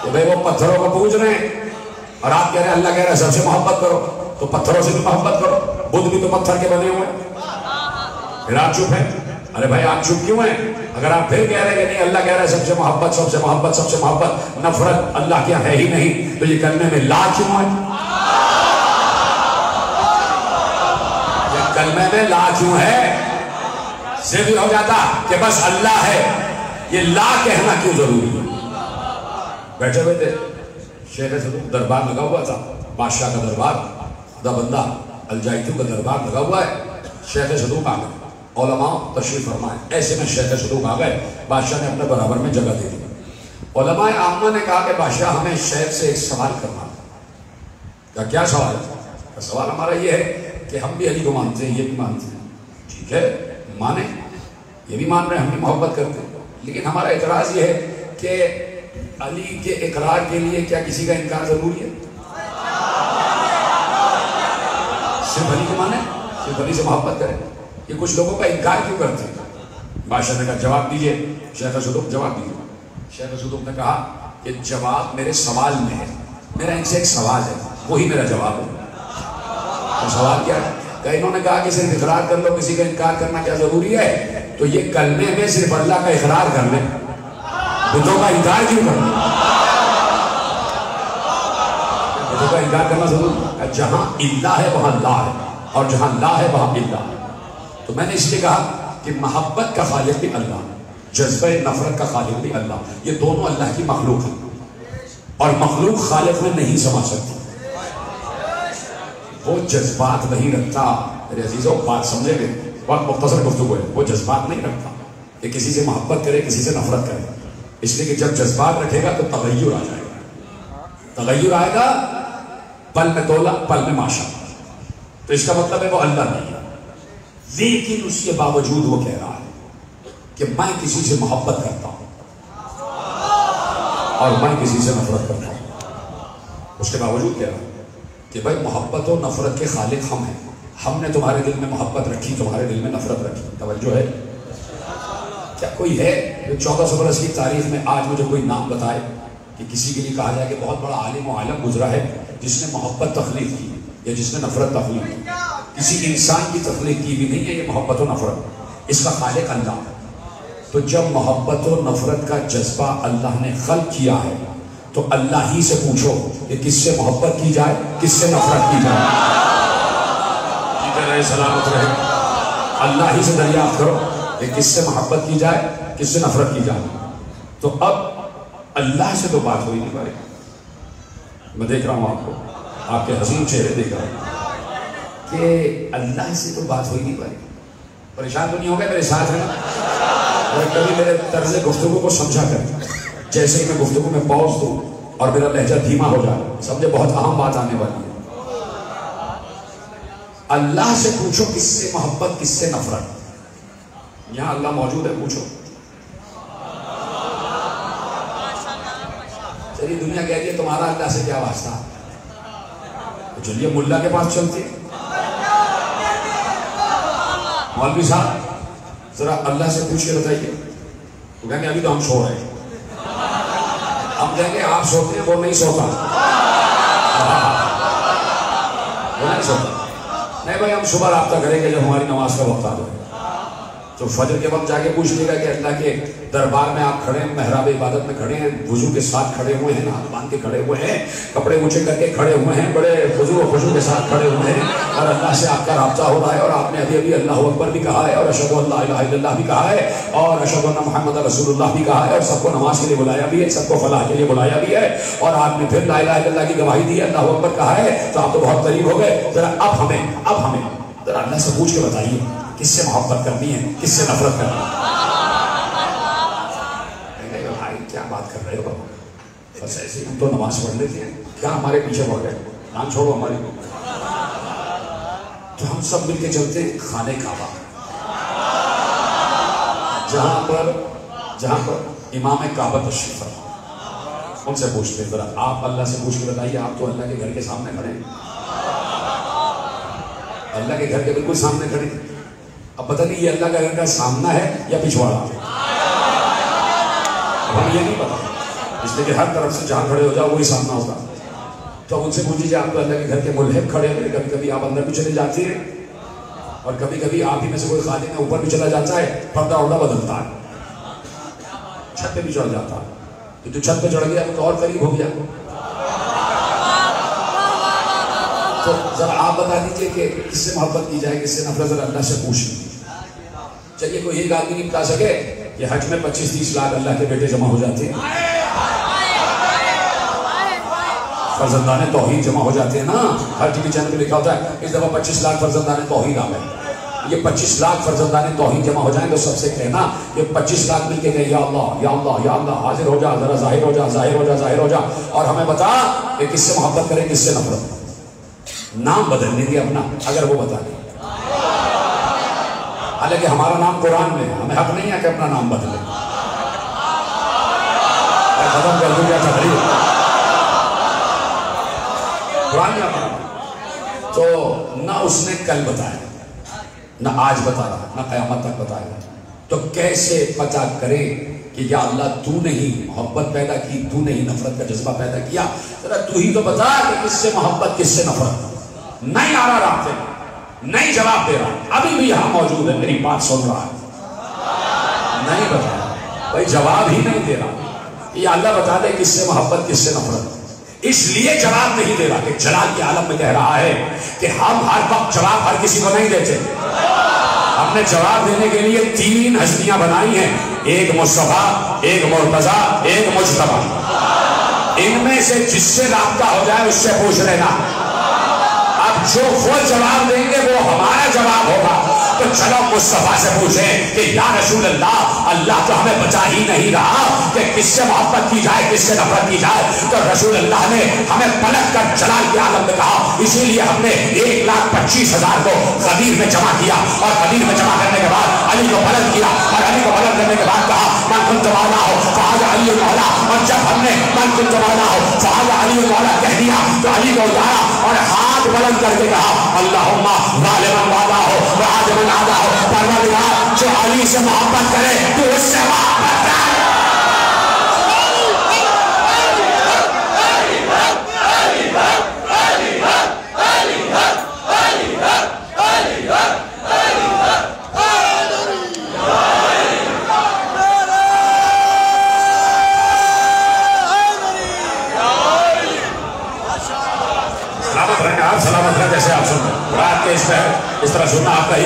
کہ بھائی وہ پتھروں کو پوج رہے ہیں اور آپ کہہ رہے ہیں اللہ کہہ رہا ہے سب سے محبت کرو، تو پتھروں سے بھی محبت کرو، بدھ بھی تو پتھر کے بنے ہوئے ہیں، پھر آپ چپ ہیں؟ ارے بھائی آپ چپ کیوں ہیں؟ اگر آپ پھر کہہ رہے ہیں کہ نہیں اللہ کہہ رہا ہے سب سے محبت، سب سے محبت، سب سے محبت، نفرت اللہ کیا ہے ہی نہیں، تو یہ کلمے میں لا کیوں ہے؟ یہ کلمے میں لا کیوں ہے؟ سے بھی ہو جاتا کہ بس اللہ ہے، یہ لا کہنا کیوں ضروری ہے؟ بیٹھے ہوئے تھے، شیخ صدوق دربار لگا ہوا تھا، بادشاہ کا دربار، خدا بندہ الجائتو کا دربار لگا ہوا ہے، شیخ صدوق آ گئے، علماء تشریف فرمائے، ایسے میں شیخ صدوق آ گئے، بادشاہ نے اپنے برابر میں جگہ دے دی۔ علماء عامہ نے کہا کہ بادشاہ ہمیں شیخ سے ایک سوال کرنا ہے۔ کیا سوال ہے؟ سوال ہمارا یہ ہے کہ ہم بھی علی کو مانتے ہیں، یہ بھی مانتے ہیں، ٹھیک ہے مانیں، یہ بھی مان رہے ہیں، ہم بھی محبت کرتے ہیں، لیکن ہمارا اعتراض یہ ہے کہ علی کے اقرار کے لیے کیا کسی کا انکار ضروری ہے؟ صرف علی کو مانیں، صرف علی سے محبت کریں، یہ کچھ لوگوں کا انکار کیوں کرتے ہیں؟ بادشاہ نے کہا جواب دیجئے، شیخ صدوق جواب دیجئے۔ شیخ صدوق نے کہا کہ جواب میرے سوال میں ہے، میرا ان سے ایک سوال ہے، وہی میرا جواب ہے۔ تو سوال کیا ہے؟ کہ انہوں نے کہا کہ صرف اقرار کر لو، کسی کا انکار کرنا کیا ضروری ہے؟ تو یہ کلمے میں صرف اللہ کا اقرار کر لیں، بتوں کا انکار کیوں کرنا؟ بتوں کا انکار کرنا ضروری ہے؟ جہاں اللہ ہے وہاں لا ہے، اور جہاں لا ہے وہاں اللہ ہے۔ تو میں نے اس لیے کہا کہ محبت کا خالق بھی اللہ، جذبہ نفرت کا خالق بھی اللہ، یہ دونوں اللہ کی مخلوق ہیں، اور مخلوق خالق میں نہیں سما سکتی، وہ جذبات نہیں رکھتا۔ میرے عزیزوں بات سمجھے گے، بہت مختصر گفتگو ہے، وہ جذبات نہیں رکھتا کہ کسی سے محبت کرے، کسی سے نفرت کرے، اس لیے کہ جب جذبات رکھے گا تو تغیر آ جائے گا، تغیر آئے گا، پل میں تولا پل میں ماشا، تو اس کا مطلب ہے وہ اللہ نہیں ہے، لیکن اس کے باوجود وہ کہہ رہا ہے کہ میں کسی سے محبت کرتا ہوں اور میں کسی سے نفرت کرتا ہوں، اس کے باوجود کہہ رہا ہے کہ بھائی محبت و نفرت کے خالق ہم ہیں، ہم نے تمہارے دل میں محبت رکھی، تمہارے دل میں نفرت رکھی، توجہ ہے؟ کیا کوئی ہے جو 1400 برس کی تاریخ میں آج مجھے کوئی نام بتائے کہ کسی کے لیے کہا جائے کہ بہت بڑا عالم و عالم گزرا ہے جس نے محبت تخلیق کی یا جس نے نفرت تخلیق کی. کسی انسان کی تخلیق کی بھی نہیں ہے یہ محبت و نفرت، اس کا خالق اللہ. تو جب محبت و نفرت کا جذبہ اللہ نے خلق کیا ہے تو اللہ ہی سے پوچھو کہ کس سے محبت کی جائے کس سے نفرت کی جائے. رہے سلامت رہے. اللہ ہی سے دریافت کرو کہ کس سے محبت کی جائے کس سے نفرت کی جائے. تو اب اللہ سے تو بات ہو ہی نہیں پا رہی. میں دیکھ رہا ہوں آپ کو، آپ کے حسین چہرے دیکھ رہا ہوں کہ اللہ سے تو بات ہو ہی نہیں پا رہی. پریشان تو نہیں ہو گئے میرے ساتھ ہیں؟ اور کبھی میرے طرز گفتگو کو سمجھا کر، جیسے ہی میں گفتگو میں پاؤز دوں اور میرا لہجہ دھیما ہو جائے، سمجھے بہت اہم بات آنے والی ہے. اللہ سے پوچھو کس سے محبت کس سے نفرت. یہاں اللہ موجود ہے، پوچھو. چلیے دنیا کہتی ہے تمہارا اللہ سے کیا واسطہ، تو چلیے ملا کے پاس چلتے. مولوی صاحب ذرا اللہ سے پوچھ کے بتائیے. تو کہیں گے ابھی تو ہم سو رہے ہیں. ہم کہیں گے آپ سوتے ہیں، وہ نہیں سوتا، وہ نہیں سوتا. نہیں بھائی ہم صبح رابطہ کریں گے جب ہماری نماز کا وقت آ جائے. تو فجر کے وقت جا کے پوچھ لے گا کہ اللہ کے دربار میں آپ کھڑے ہیں، محراب عبادت میں کھڑے ہیں، وضو کے ساتھ کھڑے ہوئے ہیں، ہاتھ باندھ کے کھڑے ہوئے ہیں، کپڑے اونچے کر کے کھڑے ہوئے ہیں، بڑے خضوع و خشوع کے ساتھ کھڑے ہوئے ہیں، اور اللہ سے آپ کا رابطہ ہو رہا ہے. اور آپ نے ابھی ابھی اللہ اکبر بھی کہا ہے، اور اشہد ان لا الہ الا اللہ بھی کہا ہے، اور اشہد ان محمد رسول اللہ بھی کہا ہے، اور سب کو نماز کے لیے بلایا بھی ہے، سب کو فلاح کے لیے بلایا بھی ہے، اور آپ نے پھر لا الہ الا اللہ کی گواہی دی ہے، اللہ اکبر کہا ہے. تو آپ تو بہت قریب ہو گئے. ذرا اب ہمیں ذرا اللہ سے پوچھ کے بتائیے کس سے محبت کرنی ہے کس سے نفرت کرنی ہے. بھائی کیا بات کر رہے ہو، بس ایسے ہم تو نماز پڑھ لیتے ہیں، کیا ہمارے پیچھے پڑ گئے، نام چھوڑو ہماری کو. تو ہم سب مل کے چلتے ہیں خانہ کعبہ، جہاں پر امام کعبہ تشریف فرما. ان سے پوچھتے ہیں ذرا آپ اللہ سے پوچھ کے بتائیے. آپ تو اللہ کے گھر کے سامنے کھڑے ہیں، اللہ کے گھر کے بالکل سامنے کھڑے ہیں. اب پتہ نہیں یہ اللہ کا گھر کا سامنا ہے یا پچھواڑا، ہمیں یہ نہیں پتا، اس لیے کہ ہر طرف سے جہاں کھڑے ہو جاؤ وہی سامنا ہوگا. تو ان سے پوچھیے آپ تو اللہ کے گھر کے ملحق کھڑے ہوئے، کبھی کبھی آپ اندر بھی چلے جاتے ہیں اور کبھی کبھی آپ ہی میں سے کوئی خادم ہے اوپر بھی چلا جاتا ہے، پردہ اردہ بدلتا ہے، چھت پہ بھی چڑھ جاتا ہے. تو چھت پہ چڑھ گیا تو اور قریب ہو گیا. تو ذرا آپ بتا دیجئے کہ کس سے محبت کی جائے کس سے نفرت. ذرا اللہ سے پوچھ لیجیے. چلیے کوئی ایک آدمی نہیں بتا سکے کہ حج میں 25-30 لاکھ اللہ کے بیٹے جمع ہو جاتے ہیں، فرزندان توحید جمع ہو جاتے ہیں نا. ہر ٹی وی چینل پہ لکھا ہوتا ہے اس دفعہ 25 لاکھ فرزندان توحید آ گئے. یہ 25 لاکھ فرزندان توحید جمع ہو جائیں تو سب سے کہنا یہ 25 لاکھ مل کے کہیں یا اللہ یا اللہ یا اللہ حاضر ہو جا، ذرا ظاہر ہو جا ظاہر ہو جا ظاہر ہو جا، اور ہمیں بتا کہ کس سے محبت کریں کس سے نفرت. نام بدلنے دیا اپنا اگر وہ بتا دیں. حالانکہ ہمارا نام قرآن میں ہے، ہمیں حق نہیں ہے کہ اپنا نام بدلے. ختم کر دوں گیا تقریر قرآن میں اپنا. تو نہ اس نے کل بتایا، نہ آج بتا رہا، نہ قیامت تک بتائے گا. تو کیسے پتا کرے کہ یا اللہ تو نے ہی محبت پیدا کی، تو نے ہی نفرت کا جذبہ پیدا کیا. ذرا تو ہی تو بتا کہ کس سے محبت کس سے نفرت. نہیں آ رہا رابطے میں، نہیں جواب دے رہا. ابھی بھی یہاں موجود ہے، میری بات سن رہا ہے، نہیں بتا رہا بھائی، جواب ہی نہیں دے رہا. یہ اللہ بتا دے کس سے محبت کس سے نفرت. اس لیے جواب نہیں دے رہا کہ جلال کے عالم میں کہہ رہا ہے کہ ہم ہر وقت جواب ہر کسی کو نہیں دیتے. ہم نے جواب دینے کے لیے 3 ہستیاں بنائی ہیں، ایک مصطفیٰ، ایک مرتضیٰ، ایک مجتبیٰ. ان میں سے جس سے رابطہ ہو جائے اس سے پوچھ لینا. اب جو وہ جواب دیں گے وہ ہمارا جواب ہوگا. تو چلو مصطفیٰ سے پوچھیں کہ یا رسول اللہ، اللہ تو ہمیں بچا ہی نہیں رہا کہ کس سے محبت کی جائے کس سے نفرت کی جائے. تو رسول اللہ نے ہمیں پلٹ کر جلال کے عالم میں کہا. اسی لیے ہم نے 1,25,000 کو غدیر میں جمع کیا، اور غدیر میں جمع کرنے کے بعد علی کو بلند کیا، اور علی کو بلند کرنے کے بعد کہا من کنت مولاہ فہذا علی مولا. اور جب ہم نے من کنت مولاہ فہذا علی مولا کہہ دیا تو علی کو اٹھایا اور ہاتھ بلند کر کے کہا اللہم ظالمن والا ہو وعادمن آدھا ہو. پروردگار جو علی سے محبت کرے تو اس سے محبت کر.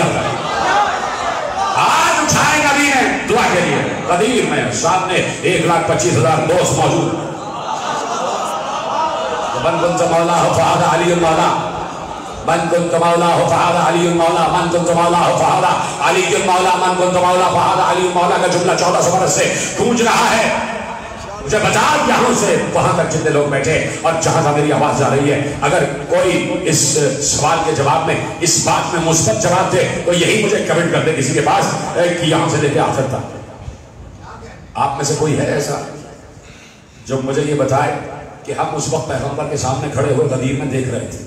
اللہ ہاتھ اٹھائے نبی نے دعا کے لیے. قدیر میں سامنے 1,25,000 دوست موجود. من كنت مولاه فهذا علي المولى من كنت مولاه فهذا علي المولى من كنت مولاه فهذا علي المولى من كنت مولاه فهذا علي المولى کا جملہ 1400 برس سے گونج رہا ہے. مجھے بتا یہاں سے وہاں تک جتنے لوگ بیٹھے اور جہاں تک میری آواز جا رہی ہے, اگر کوئی اس سوال کے جواب میں اس بات میں مثبت جواب دے تو یہی مجھے کمنٹ کر دے کسی کے پاس کہ یہاں سے لے کے آخر تک. آپ میں سے کوئی ہے ایسا جو مجھے یہ بتائے کہ ہم اس وقت پیغمبر کے سامنے کھڑے ہوئے غدیر میں دیکھ رہے تھے,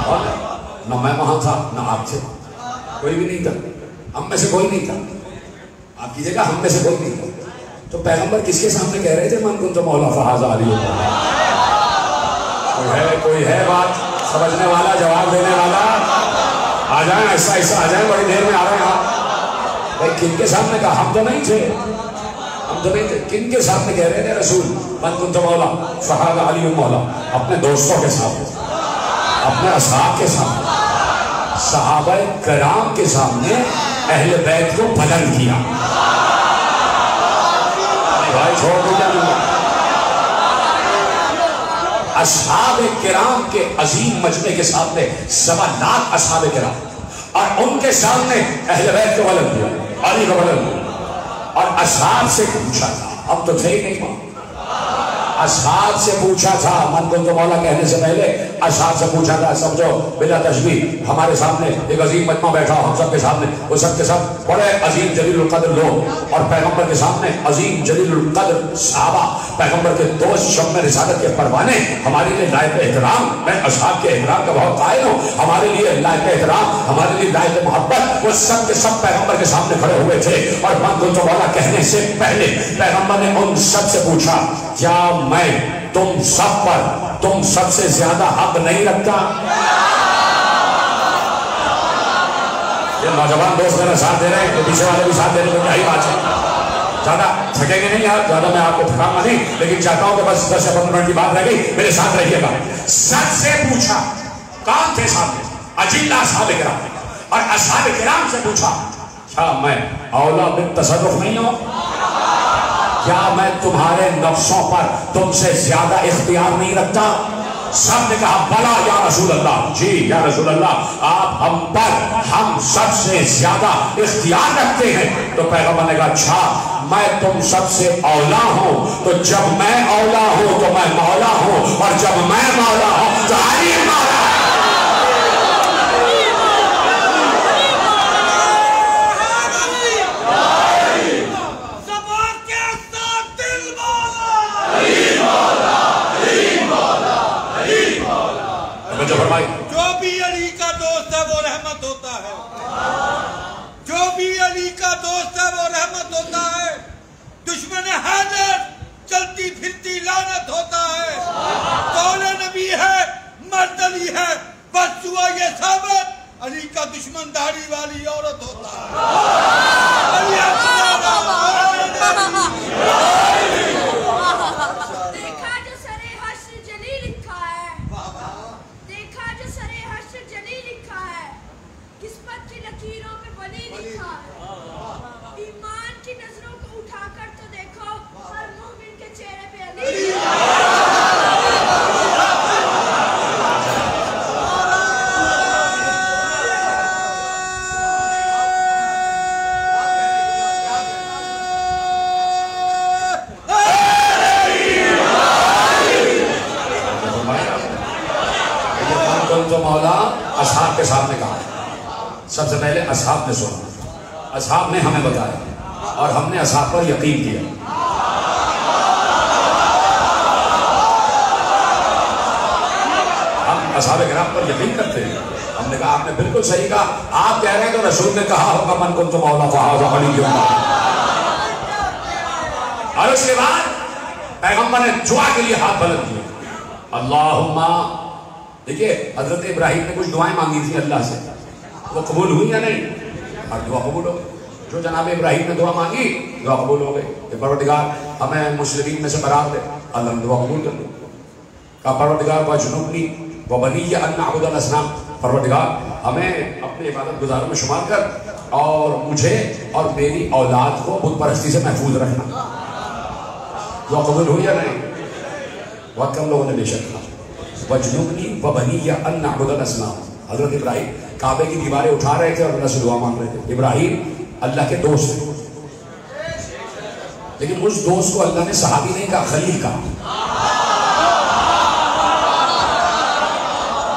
اور نہ میں وہاں تھا نہ آپ تھے, کوئی بھی نہیں تھا, ہم میں سے کوئی نہیں تھا. آپ کیجئے گا ہم میں سے کوئی نہیں تھا. تو پیغمبر کس کے سامنے کہہ رہے تھے من کنت مولا فہذا علی المولا؟ کوئی ہے بات سمجھنے والا, جواب دینے والا؟ آ جائیں, ایسا ایسا آ جائیں, بڑی دیر میں آ رہے ہیں آپ. بھائی کن کے سامنے کہا؟ ہم تو نہیں تھے, ہم تو نہیں تھے. کن کے سامنے کہہ رہے تھے رسول من کنت مولا فہذا علی المولا؟ اپنے دوستوں کے سامنے, اپنے اصحاب کے سامنے, صحابہ کرام کے سامنے اہل بیت کو بلند کیا. بھائی چھوڑ دو کیا نہیں, اصحاب کرام کے عظیم مجمع کے سامنے 1.25 اصحاب کرام, اور ان کے سامنے اہل بیت کو بلند کیا, علی کو بلند کیا. اور اصحاب سے پوچھا تھا, اب تو تھے ہی نہیں وہاں, اصحاب سے پوچھا تھا. من کنت مولا کہنے سے پہلے اصحاب سے پوچھا تھا. سمجھو بلا تشبیہ, ہمارے سامنے ایک عظیم مجمع بیٹھا ہم سب کے سامنے, وہ سب کے سب بڑے عظیم جلیل القدر لوگ, اور پیغمبر کے سامنے عظیم جلیل القدر صحابہ, پیغمبر کے دوست, شم رسالت کے پروانے, ہمارے لیے لائق احترام. میں اصحاب کے احترام کا بہت قائل ہوں. ہمارے لیے لائق احترام, ہمارے لیے لائق محبت, وہ سب کے سب پیغمبر کے سامنے کھڑے ہوئے تھے. اور من کنت مولا کہنے سے پہلے پیغمبر نے ان سب سے پوچھا کیا میں تم سب پر تم سب سے زیادہ حق نہیں رکھتا؟ یہ نوجوان دوست میرا ساتھ دے رہے ہیں, پیچھے والے بھی ساتھ دے رہے ہیں, کیا ہی بات ہے. زیادہ تھکیں گے نہیں یار, زیادہ میں آپ کو تھکاؤں گا نہیں, لیکن چاہتا ہوں کہ بس 10 یا 15 منٹ کی بات رہ گئی, میرے ساتھ رہیے گا. سب سے پوچھا کون تھے سامنے؟ اجلہ اصحاب کرام. اور اصحاب کرام سے پوچھا کیا میں اولا بالتصرف نہیں ہوں؟ کیا میں تمہارے نفسوں پر تم سے زیادہ اختیار نہیں رکھتا؟ سب نے کہا بلا یا رسول اللہ, جی یا رسول اللہ, آپ ہم پر ہم سب سے زیادہ اختیار رکھتے ہیں. تو پیغمبر نے کہا اچھا میں تم سب سے اولا ہوں, تو جب میں اولا ہوں تو میں مولا ہوں, اور جب میں مولا ہوں تو علی مولا. جو بھی علی کا دوست ہے وہ رحمت ہوتا ہے, جو بھی علی کا دوست ہے وہ رحمت ہوتا ہے. دشمن حیدر چلتی پھرتی لعنت ہوتا ہے. قول نبی ہے, مرد علی ہے, بس ہوا یہ ثابت علی کا دشمن داڑھی والی عورت ہوتا ہے. علی اصحاب کے سامنے کہا. سب سے پہلے اصحاب نے سنا, اصحاب نے ہمیں بتایا, اور ہم نے اصحاب پر یقین کیا. ہم اصحاب کرام پر یقین کرتے ہیں. ہم نے کہا آپ نے بالکل صحیح کہا, آپ کہہ رہے ہیں تو رسول نے کہا ہوگا من کنت مولا فہذا علی المولا. اور اس کے بعد پیغمبر نے دعا کے لیے ہاتھ بلند کیا. اللہم, دیکھیے حضرت ابراہیم نے کچھ دعائیں مانگی تھی اللہ سے, وہ قبول ہوئی یا نہیں؟ ہر دعا قبول ہو گئی. جو جناب ابراہیم نے دعا مانگی دعا قبول ہو گئی کہ پروردگار ہمیں مسلمین میں سے قرار دے. اللہ نے دعا قبول کر لی. کہا پروردگار وجنبنی وبنی ان نعبد الاصنام, پروردگار ہمیں اپنے عبادت گزاروں میں شمار کر اور مجھے اور میری اولاد کو بت پرستی سے محفوظ رکھنا. دعا قبول ہوئی یا نہیں؟ بہت کم لوگوں نے بے شک کہا وَجْنُبْنِي وَبَنِيَّ أَن نَعْبُدَ الْأَصْنَامَ. حضرت ابراہیم کعبے کی دیواریں اٹھا رہے تھے اور اللہ سے دعا مانگ رہے تھے. ابراہیم اللہ کے دوست تھے، لیکن اس دوست کو اللہ نے صحابی نہیں کہا، خلیل کہا.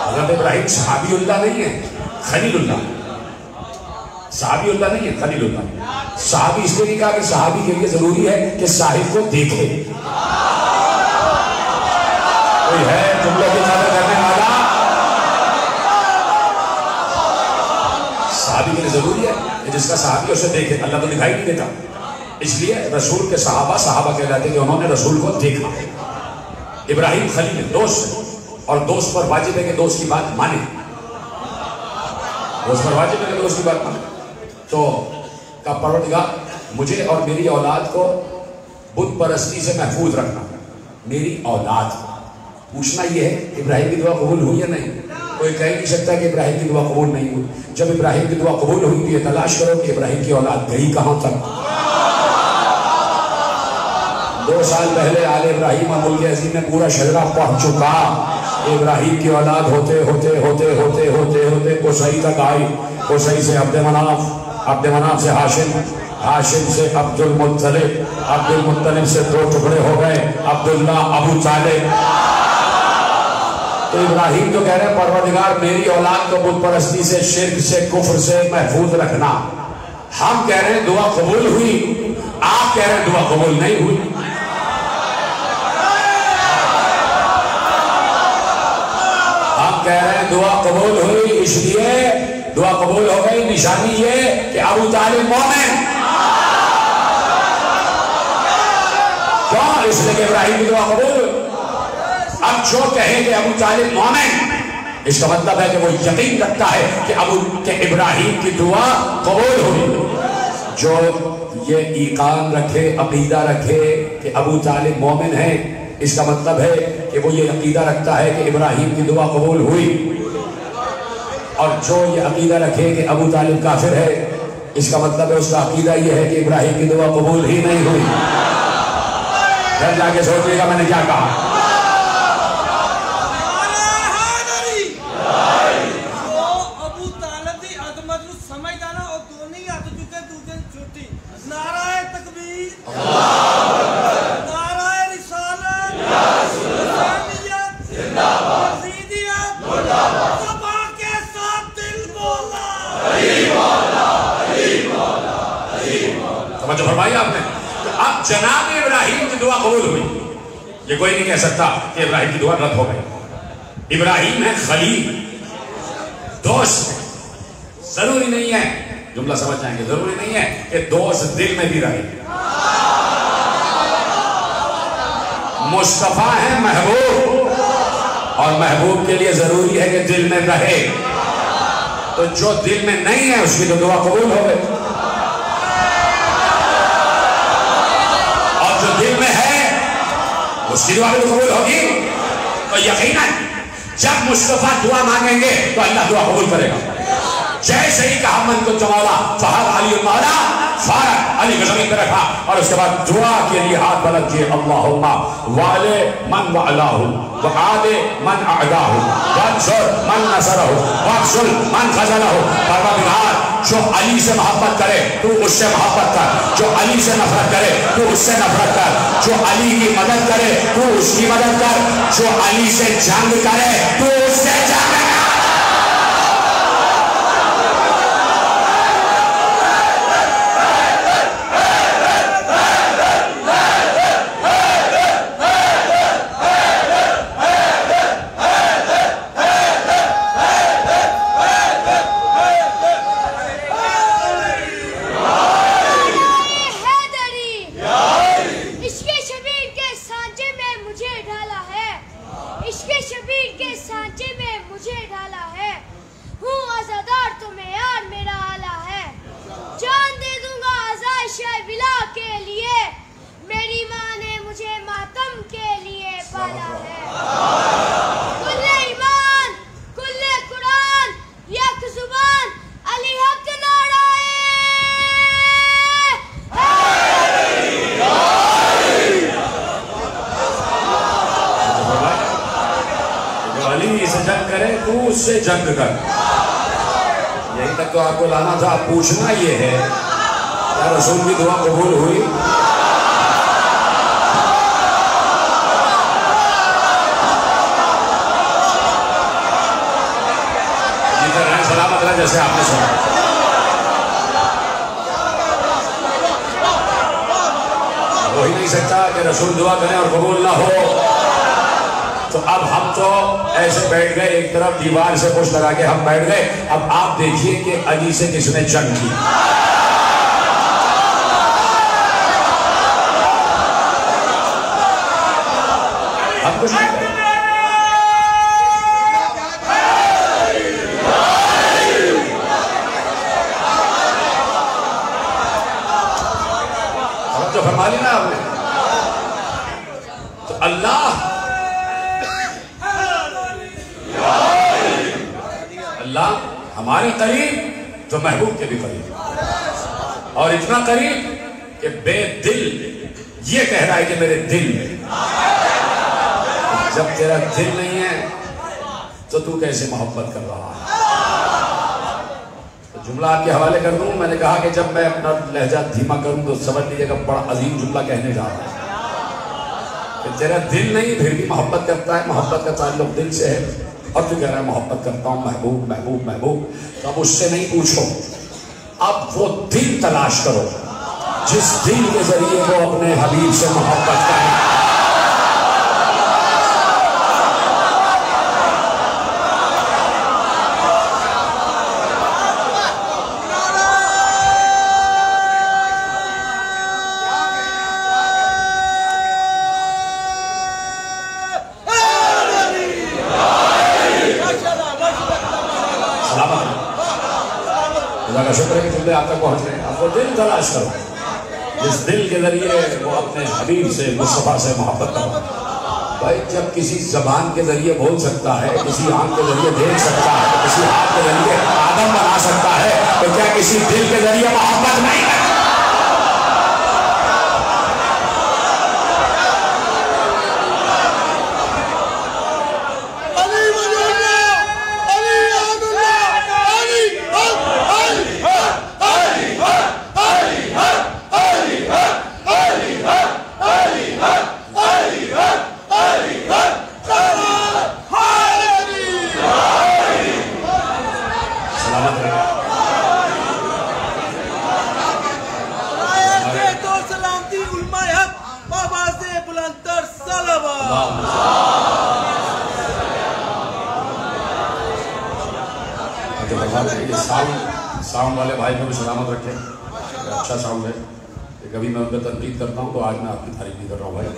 حضرت ابراہیم صحابی اللہ نہیں ہے، خلیل اللہ. صحابی اللہ نہیں ہے، خلیل اللہ. صحابی اس لیے نہیں کہا کہ صحابی کے لیے ضروری ہے کہ صاحب کو دیکھے. کوئی ہے جملے کی قدر کرنے والا؟ صحابی کے لیے ضروری ہے کہ جس کا صحابی اسے دیکھے. اللہ تو دکھائی نہیں دیتا، اس لیے رسول کے صحابہ کہلاتے کہ انہوں نے رسول کو دیکھا. ابراہیم خلیل دوست، اور دوست پر واجب ہے کہ دوست کی بات مانے. دوست پر واجب ہے کہ دوست کی بات مانے. تو کا پروردگار مجھے اور میری اولاد کو بت پرستی سے محفوظ رکھنا. میری اولاد پوچھنا یہ ہے ابراہیم کی دعا قبول ہوئی یا نہیں؟ کوئی کہہ نہیں سکتا کہ ابراہیم کی دعا قبول نہیں ہوئی. جب ابراہیم کی دعا قبول ہوئی تو یہ تلاش کرو کہ ابراہیم کی اولاد گئی کہاں تک. 2 سال پہلے آل ابراہیم اور ملک عظیم میں پورا شجرہ پہنچ چکا. ابراہیم کی اولاد ہوتے ہوتے ہوتے ہوتے ہوتے ہوتے قصی تک آئی. قصی سے عبد مناف سے ہاشم سے عبد المطلب سے 2 ٹکڑے ہو گئے، عبداللہ، ابو طالب. تو ابراہیم تو کہہ رہے ہیں پروردگار میری اولاد کو بت پرستی سے، شرک سے، کفر سے محفوظ رکھنا. ہم کہہ رہے ہیں دعا قبول ہوئی، آپ کہہ رہے ہیں دعا قبول نہیں ہوئی. ہم کہہ رہے ہیں دعا قبول ہوئی، اس لیے دعا قبول ہو گئی. نشانی یہ کہ ابو طالب مومن. کیوں؟ اس لیے کہ ابراہیم کی دعا قبول ہوئی. اب جو کہیں کہ ابو طالب مومن، اس کا مطلب ہے کہ وہ یقین رکھتا ہے کہ ابراہیم کی دعا قبول ہوئی. جو یہ ایقان رکھے، عقیدہ رکھے کہ ابو طالب مومن ہے، اس کا مطلب ہے کہ وہ یہ عقیدہ رکھتا ہے کہ ابراہیم کی دعا قبول ہوئی. اور جو یہ عقیدہ رکھے کہ ابو طالب کافر ہے، اس کا مطلب ہے اس کا عقیدہ یہ ہے کہ ابراہیم کی دعا قبول ہی نہیں ہوئی. گھر جا کے سوچیے گا میں نے کیا کہا. توجہ فرمائی آپ نے. اب جناب ابراہیم کی دعا قبول ہوئی. یہ کوئی نہیں کہہ سکتا کہ ابراہیم کی دعا رد ہو گئی. ابراہیم ہے خلیل، دوست. ضروری نہیں ہے، جملہ سمجھ جائیں گے، ضروری نہیں ہے کہ دوست دل میں بھی رہے. مصطفیٰ ہے محبوب، اور محبوب کے لیے ضروری ہے کہ دل میں رہے. تو جو دل میں نہیں ہے اس کی تو دعا قبول ہو گئی، اور جو دل میں ہے اس کی دعا بھی قبول ہوگی. تو یقیناً جب مصطفیٰ دعا مانگیں گے تو اللہ دعا قبول کرے گا. جیسے ہی کہا من کو مولا فہد علی المولا، فارغ علی کو زمین پہ رکھا اور اس کے بعد دعا کے لیے ہاتھ بلند کیے. اللہم والے من وعلاہ وعاد من اعداہ وانصر من نصرہ واخذل من خذلہ. پروردگار جو علی سے محبت کرے تو اس سے محبت کر، جو علی سے نفرت کرے تو اس سے نفرت کر، جو علی کی مدد کرے تو اس کی مدد کر، جو علی سے جنگ کرے تو اس سے جنگ کر. عشق شبیر کے سانچے میں مجھے ڈالا جنگ کر. یہی تک تو آپ کو لانا تھا. پوچھنا یہ ہے کیا رسول کی دعا قبول ہوئی؟ سلامت رہا جیسے آپ نے سنا. ہو ہی نہیں سکتا کہ رسول دعا کریں اور قبول نہ ہو. تو اب ہم تو ایسے بیٹھ گئے ایک طرف دیوار سے پشت لگا کے ہم بیٹھ گئے. اب آپ دیکھیے کہ علی سے کس نے جنگ کی. ہم کچھ نہیں کریں. جو فرما لی نا آپ نے. تو اللہ ہمارے قریب تو محبوب کے بھی قریب, اور اتنا قریب کہ بے دل یہ کہہ رہا ہے کہ میرے دل میں. جب تیرا دل نہیں ہے تو تو کیسے محبت کر رہا ہے. جملہ آپ کے حوالے کر دوں. میں نے کہا کہ جب میں اپنا لہجہ دھیما کروں تو سمجھ لیجیے گا بڑا عظیم جملہ کہنے جا رہا ہے کہ تیرا دل نہیں پھر بھی محبت کرتا ہے. محبت کا تعلق دل سے ہے, اور تو کہہ رہا ہے محبت کرتا ہوں محبوب محبوب محبوب. تو اب اس سے نہیں پوچھو, اب وہ دل تلاش کرو جس دل کے ذریعے وہ اپنے حبیب سے محبت کرے. اللہ کا شکر ہے کہ جملے آپ تک پہنچ رہے ہیں. آپ کو دل تلاش کرو جس دل کے ذریعے وہ اپنے حبیب سے مصطفیٰ سے محبت کرو. بھائی جب کسی زبان کے ذریعے بول سکتا ہے, کسی آنکھ کے ذریعے دیکھ سکتا ہے, کسی ہاتھ کے ذریعے آدم بنا سکتا ہے, تو کیا کسی دل کے ذریعے محبت نہیں ہے؟ ساؤنڈ والے بھائی کو بھی سلامت رکھیں. اچھا ساؤنڈ ہے. کبھی میں ان پہ تنقید کرتا ہوں تو آج میں آپ کی تعریف نہیں کر رہا ہوں بھائی.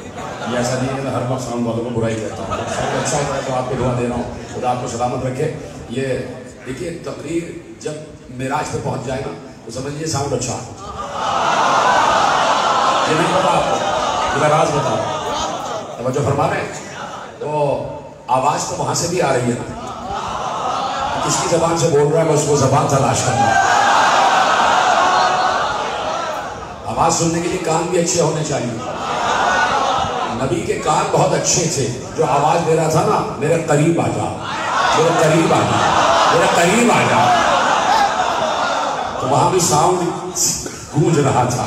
یہ ایسا نہیں ہے کہ ہر وقت ساؤنڈ والوں کو برائی کرتا ہوں. ساؤنڈ اچھا ہوتا ہے تو آپ کو دعا دے رہا ہوں, خدا آپ کو سلامت رکھے. یہ دیکھیے تقریر جب معراج پہ پہنچ جائے گا تو سمجھیے ساؤنڈ اچھا ہے. یہ نہیں پتا آپ کو, میں راز بتا رہا ہوں. توجہ فرما رہے ہیں. تو آواز تو وہاں سے بھی آ رہی ہے نا. کس کی زبان سے بول رہا ہے, بس وہ زبان تلاش کرنا ہے. آواز سننے کے لیے کان بھی اچھے ہونے چاہیے. نبی کے کان بہت اچھے تھے. جو آواز دے رہا تھا نا, میرے قریب آ جا, میرے قریب آ جا, میرے قریب آ جا, تو وہاں بھی ساؤنڈ گونج رہا تھا.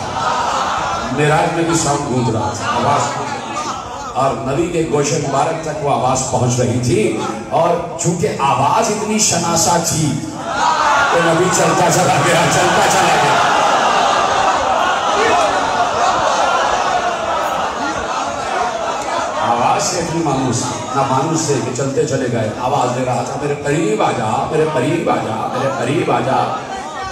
معراج میں بھی ساؤنڈ گونج رہا تھا, آواز. اور نبی کے گوشے مبارک تک وہ آواز پہنچ رہی تھی. اور چونکہ آواز اتنی شناسا تھی کہ نبی چلتا چلا گیا, چلتا چلا گیا. آواز سے اتنی مانوس, نہ مانوس سے کہ چلتے چلے گئے. آواز دے رہا تھا میرے قریب آ جا, میرے قریب آ جا, میرے قریب آ جا.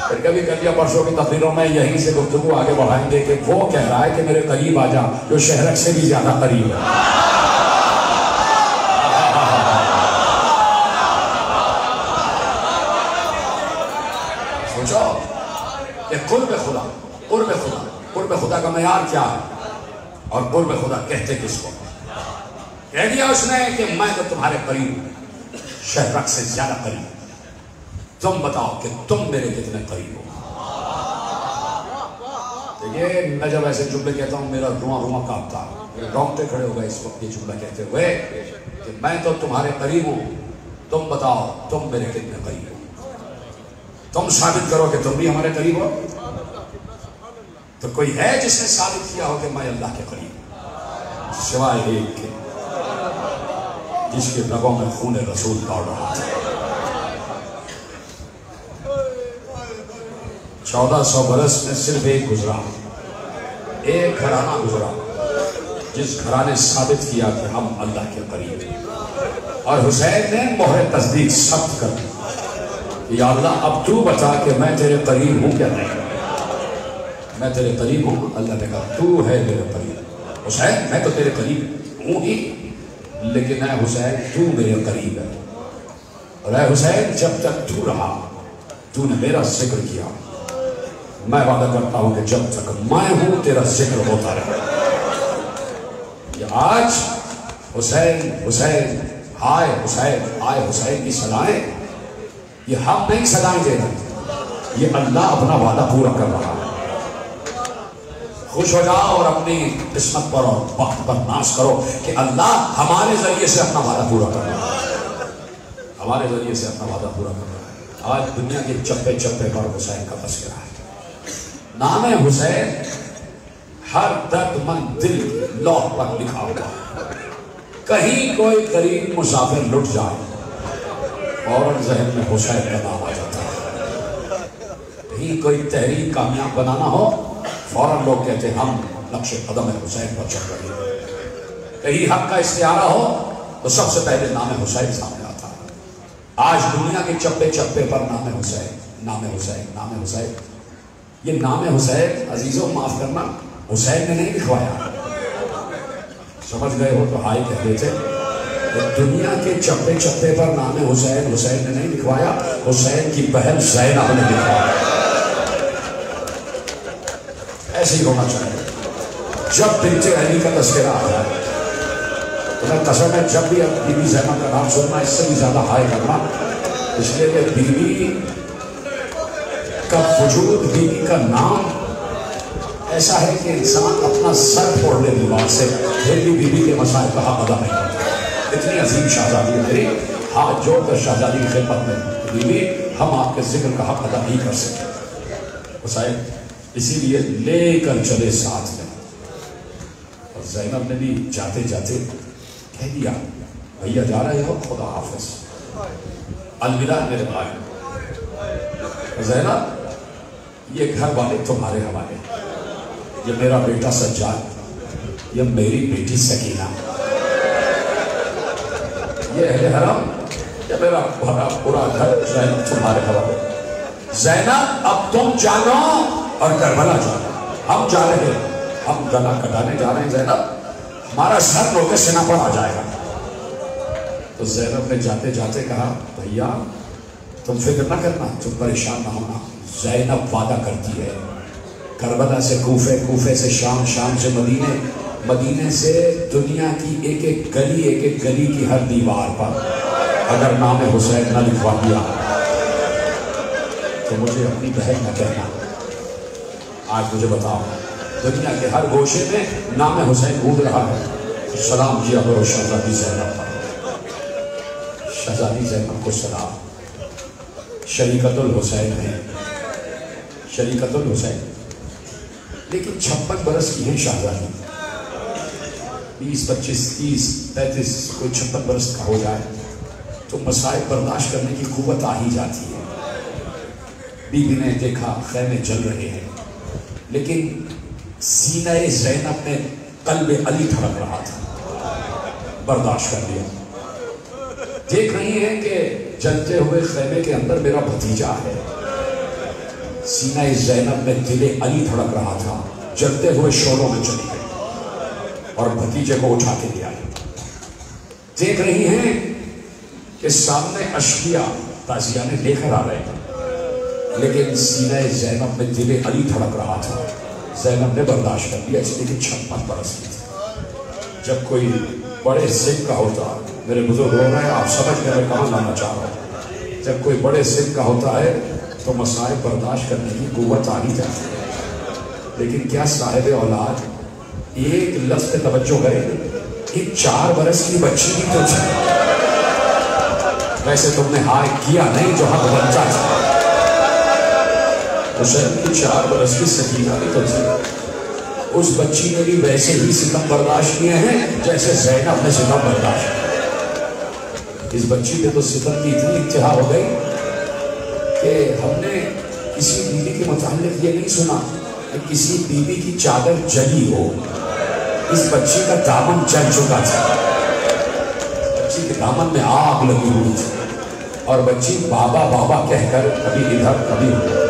پھر کبھی کبھی پرسوں کی تقریروں میں یہیں سے گفتگو آگے بڑھائیں گے کہ وہ کہہ رہا ہے کہ میرے قریب آ جا جو شہرک سے بھی زیادہ قریب ہے. سوچو کہ قرب خدا, قرب خدا, قرب خدا کا معیار کیا ہے, اور قرب خدا کہتے کس کو؟ کہہ دیا اس نے کہ میں تو تمہارے قریب ہوں, شہرک سے زیادہ قریب. تم بتاؤ کہ تم میرے کتنے قریب ہو. یہ میں جب ایسے جملے کہتا ہوں میرا رواں رواں کانپتا ہے, میرے رونگٹے کھڑے ہو گئے اس وقت یہ جملہ کہتے ہوئے کہ میں تو تمہارے قریب ہوں, تم بتاؤ تم میرے کتنے قریب ہو، تم ثابت کرو کہ تم بھی ہمارے قریب ہو۔ تو کوئی ہے جس نے ثابت کیا ہو کہ میں اللہ کے قریب ہوں؟ سوائے ایک کے جس کے رگوں میں خون رسول دوڑ رہا تھا۔ 1400 برس میں صرف ایک گزرا، ایک گھرانہ گزرا جس گھرانے نے ثابت کیا کہ ہم اللہ کے قریب ہیں، اور حسین نے مہر تصدیق ثبت کر دی کہ یا اللہ اب تو بتا کہ میں تیرے قریب ہوں کیا نہیں؟ میں تیرے قریب ہوں۔ اللہ نے کہا تو ہے میرے قریب حسین، میں تو تیرے قریب ہوں ہی، لیکن اے حسین تو میرے قریب ہے، اور اے حسین جب تک تو رہا تو نے میرا ذکر کیا، میں وعدہ کرتا ہوں کہ جب تک میں ہوں تیرا ذکر ہوتا رہے۔ یہ آج حسین حسین آئے حسین آئے حسین کی صدائیں، یہ ہم نہیں صدائیں دے رہے، یہ اللہ اپنا وعدہ پورا کر رہا ہے۔ خوش ہو جاؤ اور اپنی قسمت پر اور وقت پر ناز کرو کہ اللہ ہمارے ذریعے سے اپنا وعدہ پورا کر رہا ہے، ہمارے ذریعے سے اپنا وعدہ پورا کر رہا ہے۔ آج دنیا کے چپے چپے پر حسین کا تذکرہ ہے۔ نام حسین ہر درد مند دل لوح پر لکھا ہوا ہے۔ کہیں کوئی قریب مسافر لٹ جائے فوراً ذہن میں حسین کا نام آ جاتا ہے۔ کہیں کوئی تحریک کامیاب بنانا ہو فوراً لوگ کہتے ہیں ہم نقش قدم حسین پر چل رہے ہیں۔ کہیں حق کا استعارہ ہو تو سب سے پہلے نام حسین سامنے آتا ہے۔ آج دنیا کے چپے چپے پر نام حسین نام حسین نام حسین۔ یہ نام حسین عزیزوں معاف کرنا حسین نے نہیں لکھوایا، سمجھ گئے ہو تو ہائی کہہ دیتے۔ دنیا کے چپے چپے پر نام حسین حسین نے نہیں لکھوایا، حسین کی بہن زینب نے لکھوایا۔ ایسے ہی ہونا چاہیے جب بنت علی کا تذکرہ آ جائے تو میں قسم ہے جب بھی بی بی زینب کا نام سننا اس سے بھی زیادہ ہائی کرنا، اس لیے کہ بی بی کا وجود بی بی کا نام ایسا ہے کہ انسان اپنا سر پھوڑ لے دیوار سے پھر بھی بی بی کے مسائل کا حق ادا نہیں کرتا۔ اتنی عظیم شہزادی ہے میری، ہاتھ جوڑ کر شہزادی کی خدمت میں بی بی ہم آپ کے ذکر کا حق ادا نہیں کر سکتے حسین، اسی لیے لے کر چلے ساتھ میں۔ اور زینب نے بھی جاتے جاتے کہہ دیا بھیا جا رہے ہو، خدا حافظ، الوداع میرے بھائی۔ زینب یہ گھر والے تمہارے حوالے، یہ میرا بیٹا سجاد، یہ میری بیٹی سکینہ، یہ اہل حرم، یہ میرا پورا گھر زینب تمہارے حوالے۔ زینب اب تم جانو اور کربلا جانا، ہم جا رہے ہیں، ہم گلا کٹانے جا رہے ہیں زینب، ہمارا سر رو کے سینہ پر آ جائے گا۔ تو زینب نے جاتے جاتے کہا بھیا تم فکر نہ کرنا، تم پریشان نہ ہونا، زینب وعدہ کرتی ہے کربلا سے کوفے، کوفے سے شام، شام سے مدینے، مدینے سے دنیا کی ایک ایک گلی کی ہر دیوار پر اگر نام حسین نہ لکھوا دیا تو مجھے اپنی بہن نہ کہنا۔ آج مجھے بتاؤ دنیا کے ہر گوشے میں نام حسین گونج رہا ہے، سلام کیا کرو شہزادی زینب پر، شہزادی زینب کو سلام، شریکت الحسین ہے، شریکت الحسین، لیکن 56 برس کی ہے شہزادی، 20 25 30 35 کوئی 56 برس کا ہو جائے تو مسائل برداشت کرنے کی قوت آ ہی جاتی ہے۔ بی بی نے دیکھا خیمے جل رہے ہیں، لیکن سینہ زینب میں قلب علی دھڑک رہا تھا، برداشت کر لیا۔ دیکھ رہی ہیں کہ جلتے ہوئے خیمے کے اندر میرا بھتیجا ہے، سینہ زینب میں دل علی دھڑک رہا تھا، جلتے ہوئے شعلوں میں چلی گئی اور بھتیجے کو اٹھا کے لیا۔ دیکھ رہی ہیں کہ سامنے اشقیاء تازیانے لے کر آ رہے ہیں، لیکن سینہ زینب میں دل علی دھڑک رہا تھا، زینب نے برداشت کر لیا، اس لیے کہ 56 برس کی تھی۔ جب کوئی بڑے سن کا ہوتا، میرے بزرگ ہو رہے ہیں آپ سمجھ گئے میں کہاں لانا چاہ رہا ہوں، جب کوئی بڑے سن کا ہوتا ہے تو مسائل برداشت کرنے کی قوت آ ہی جاتی ہے۔ لیکن کیا صاحب اولاد ایک لفظ پہ توجہ کرے کہ 4 برس کی بچی بھی تو ویسے تم نے ہائے کیا نہیں جو حق بنتا تھا. حسین کی 4 برس کی سکینہ بھی تو تھی. اس بچی نے بھی ویسے ہی ستم برداشت کیے ہیں جیسے زینب نے ستم برداشت کیا. اس بچی پہ تو ستم کی اتنی انتہا ہو گئی کہ ہم نے کسی بیوی کے متعلق یہ نہیں سنا کہ کسی بیوی کی چادر جلی ہو. اس بچی کا دامن جل چکا تھا. بچی کے دامن میں آگ لگی ہوئی تھی اور بچی بابا بابا کہہ کر کبھی ادھر کبھی ادھر.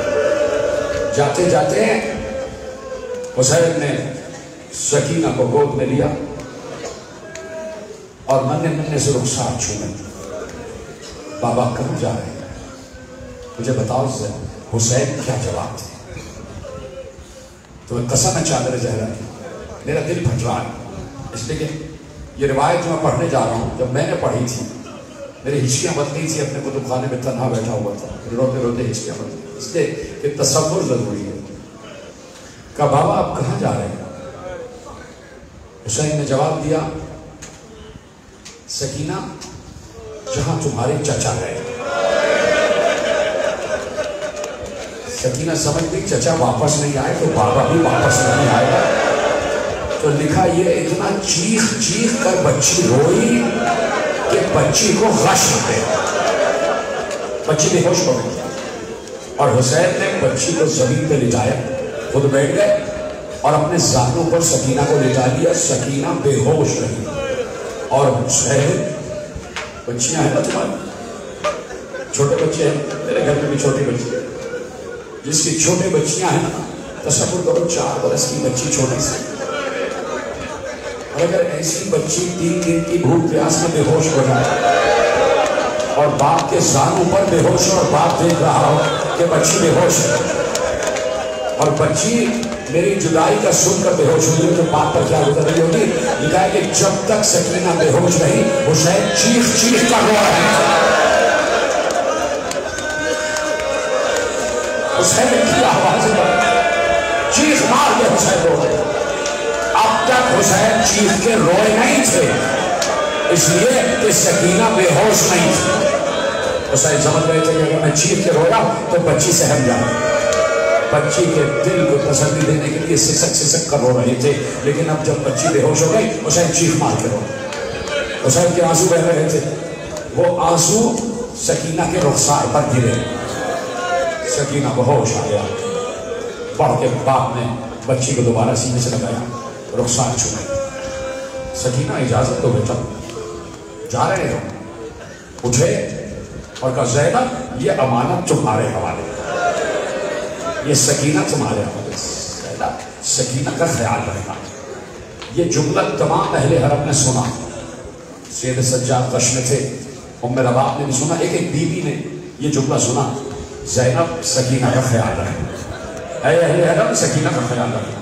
جاتے جاتے حسین نے سکینہ کو گود میں لیا اور ننے ننے سے رخسار چھونے. بابا کہاں جا رہے ہیں؟ مجھے بتاؤ حسین کیا جواب تھے؟ تو قسم ہے چادر زہرا کی میرا دل پھٹ رہا ہے. اس لیے کہ یہ روایت جو میں پڑھنے جا رہا ہوں جب میں نے pڑھی تھی میری ہچکیاں بن گئی تھی. اپنے کتب خانے میں تنہا بیٹھا ہوا تھا. روتے روتے ہچکیاں بن گئی. اس لیے کہ تصور ضروری ہے. کہا بابا آپ کہاں جا رہے ہیں؟ حسین نے جواب دیا سکینہ جہاں تمہارے چچا گئے. سکینہ سمجھ گئی چچا واپس نہیں آئے تو بابا بھی واپس نہیں آئے گا. تو لکھا یہ اتنا چیخ چیخ کر بچی روئی کہ بچی کو غش ہو گیا. بچی بے ہوش ہو گئی اور حسین نے بچی کو زمین پہ لٹایا. خود بیٹھ گئے اور اپنے زانوں پر سکینہ کو لٹا لیا. سکینہ بے ہوش رہی اور حسین بچیاں ہیں نا تمہارے چھوٹے بچے ہیں. میرے گھر میں بھی چھوٹی بچی ہے. جس کی چھوٹے بچیاں ہیں نا تصور کرو 4 برس کی بچی چھوٹی سی. اور اگر ایسی بچی 3 دن کی بھوک پیاس میں بے ہوش ہو جائے اور باپ کے زانوں پر بے ہوش اور باپ دیکھ رہا ہو کہ بچی بے ہوش ہے اور بچی میری جدائی کا سن کر بے ہوش ہوئی تو باپ پر کیا گزر رہی ہوگی. لکھا ہے کہ جب تک سکینہ بے ہوش رہی حسین چیخ چیخ کر رو رہے تھے. حسین کی آواز چیخ مار کے حسین رو رہے. اب تک حسین چیخ کے روئے نہیں تھے اس لیے کہ سکینہ بے ہوش نہیں تھی. حسین سمجھ رہے تھے کہ اگر میں چیخ کے رویا تو بچی سہم جائے. بچی کے دل کو تسلی دینے کے لیے سسک سسک کر رو رہے تھے. لیکن اب جب بچی بے ہوش ہو گئی حسین چیخ مار کے رو. حسین کے آنسو بہ رہے تھے. وہ آنسو سکینہ کے رخسار پر گرے. سکینہ کو ہوش آ گیا. بڑھ کے باپ نے بچی کو دوبارہ سینے سے لگایا. رخسار چھوڑے. سکینہ اجازت دو بیٹا جا رہے ہو. اٹھے اور کہا زینب یہ امانت تمہارے حوالے. یہ سکینہ تمہارے حوالے. سکینہ کا خیال رکھنا. یہ جملہ تمام اہل حرم نے سنا. سید سجاد غش میں تھے. ام رباب نے بھی سنا. ایک ایک بیوی نے یہ جملہ سنا. زینب سکینہ کا خیال رکھنا. اے اہل حرم سکینہ کا خیال رکھنا.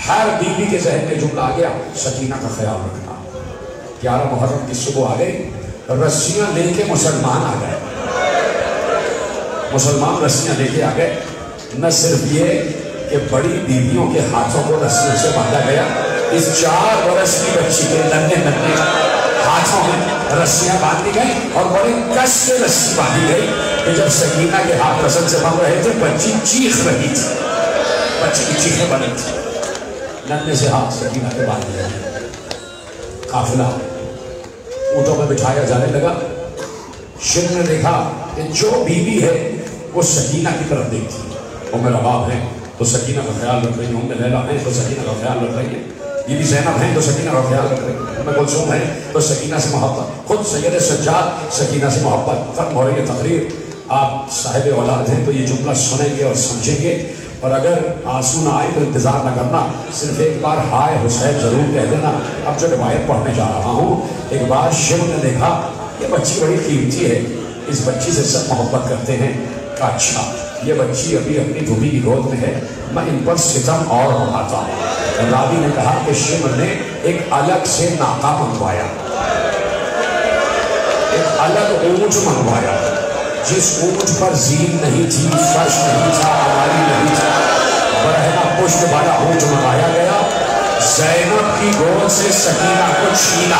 ہر بیوی کے ذہن میں جملہ آ گیا سکینہ کا خیال رکھنا. 11 محرم کی صبح آ گئی. رسیاں لے کے مسلمان آ گئے. مسلمان رسیاں لے کے آ گئے. نہ صرف یہ کہ بڑی بیویوں کے ہاتھوں کو رسیوں سے باندھا گیا. اس 4 برس کی بچی کے ننھے ننھے ہاتھوں میں رسیاں باندھی گئی اور بڑے کس سے رسی باندھی گئی کہ جب سکینہ کے ہاتھ رسن سے باندھ رہے تھے بچی چیخ رہی تھی. بچی کی چیخیں بنی تھی. ننھے سے ہاتھ سکینہ کے باندھ دیا. قافلہ اونٹوں میں بٹھایا جانے لگا. شر نے دیکھا کہ جو بیوی ہے وہ سکینہ کی طرف دیکھتی. ام رباب ہیں تو سکینہ کا خیال رکھ رہی ہیں. ام لیلہ ہیں تو سکینہ کا خیال رکھ رہی ہیں. یہ بھی زینب ہیں تو سکینہ کا خیال رکھ رہی ہیں. ام کلثوم ہیں تو سکینہ سے محبت. خود سید سجاد سکینہ سے محبت. ختم ہو رہی ہے تقریر. آپ صاحب اولاد ہیں تو یہ جملہ سنیں گے اور سمجھیں گے. اور اگر آنسو نہ آئے تو انتظار نہ کرنا. صرف ایک بار ہائے حسین ضرور کہہ دینا. اب جو روایت پڑھنے جا رہا ہوں. ایک بار شیخ نے دیکھا یہ بچی بڑی قیمتی ہے. اس بچی سے سب محبت کرتے ہیں. کہا اچھا یہ بچی ابھی اپنی بھوبی کی گود میں ہے. میں ان پر ستم اور بڑھاتا ہوں. راوی نے کہا کہ شیخ نے ایک الگ سے ناقہ منگوایا. ایک الگ اونٹ منگوایا. جس اونٹ پر زین نہیں تھی, فرش نہیں تھا, ہماری نہیں تھا, برہنہ پشت والا اونٹ منگایا گیا. زینب کی گود سے سکینہ کو چھینا.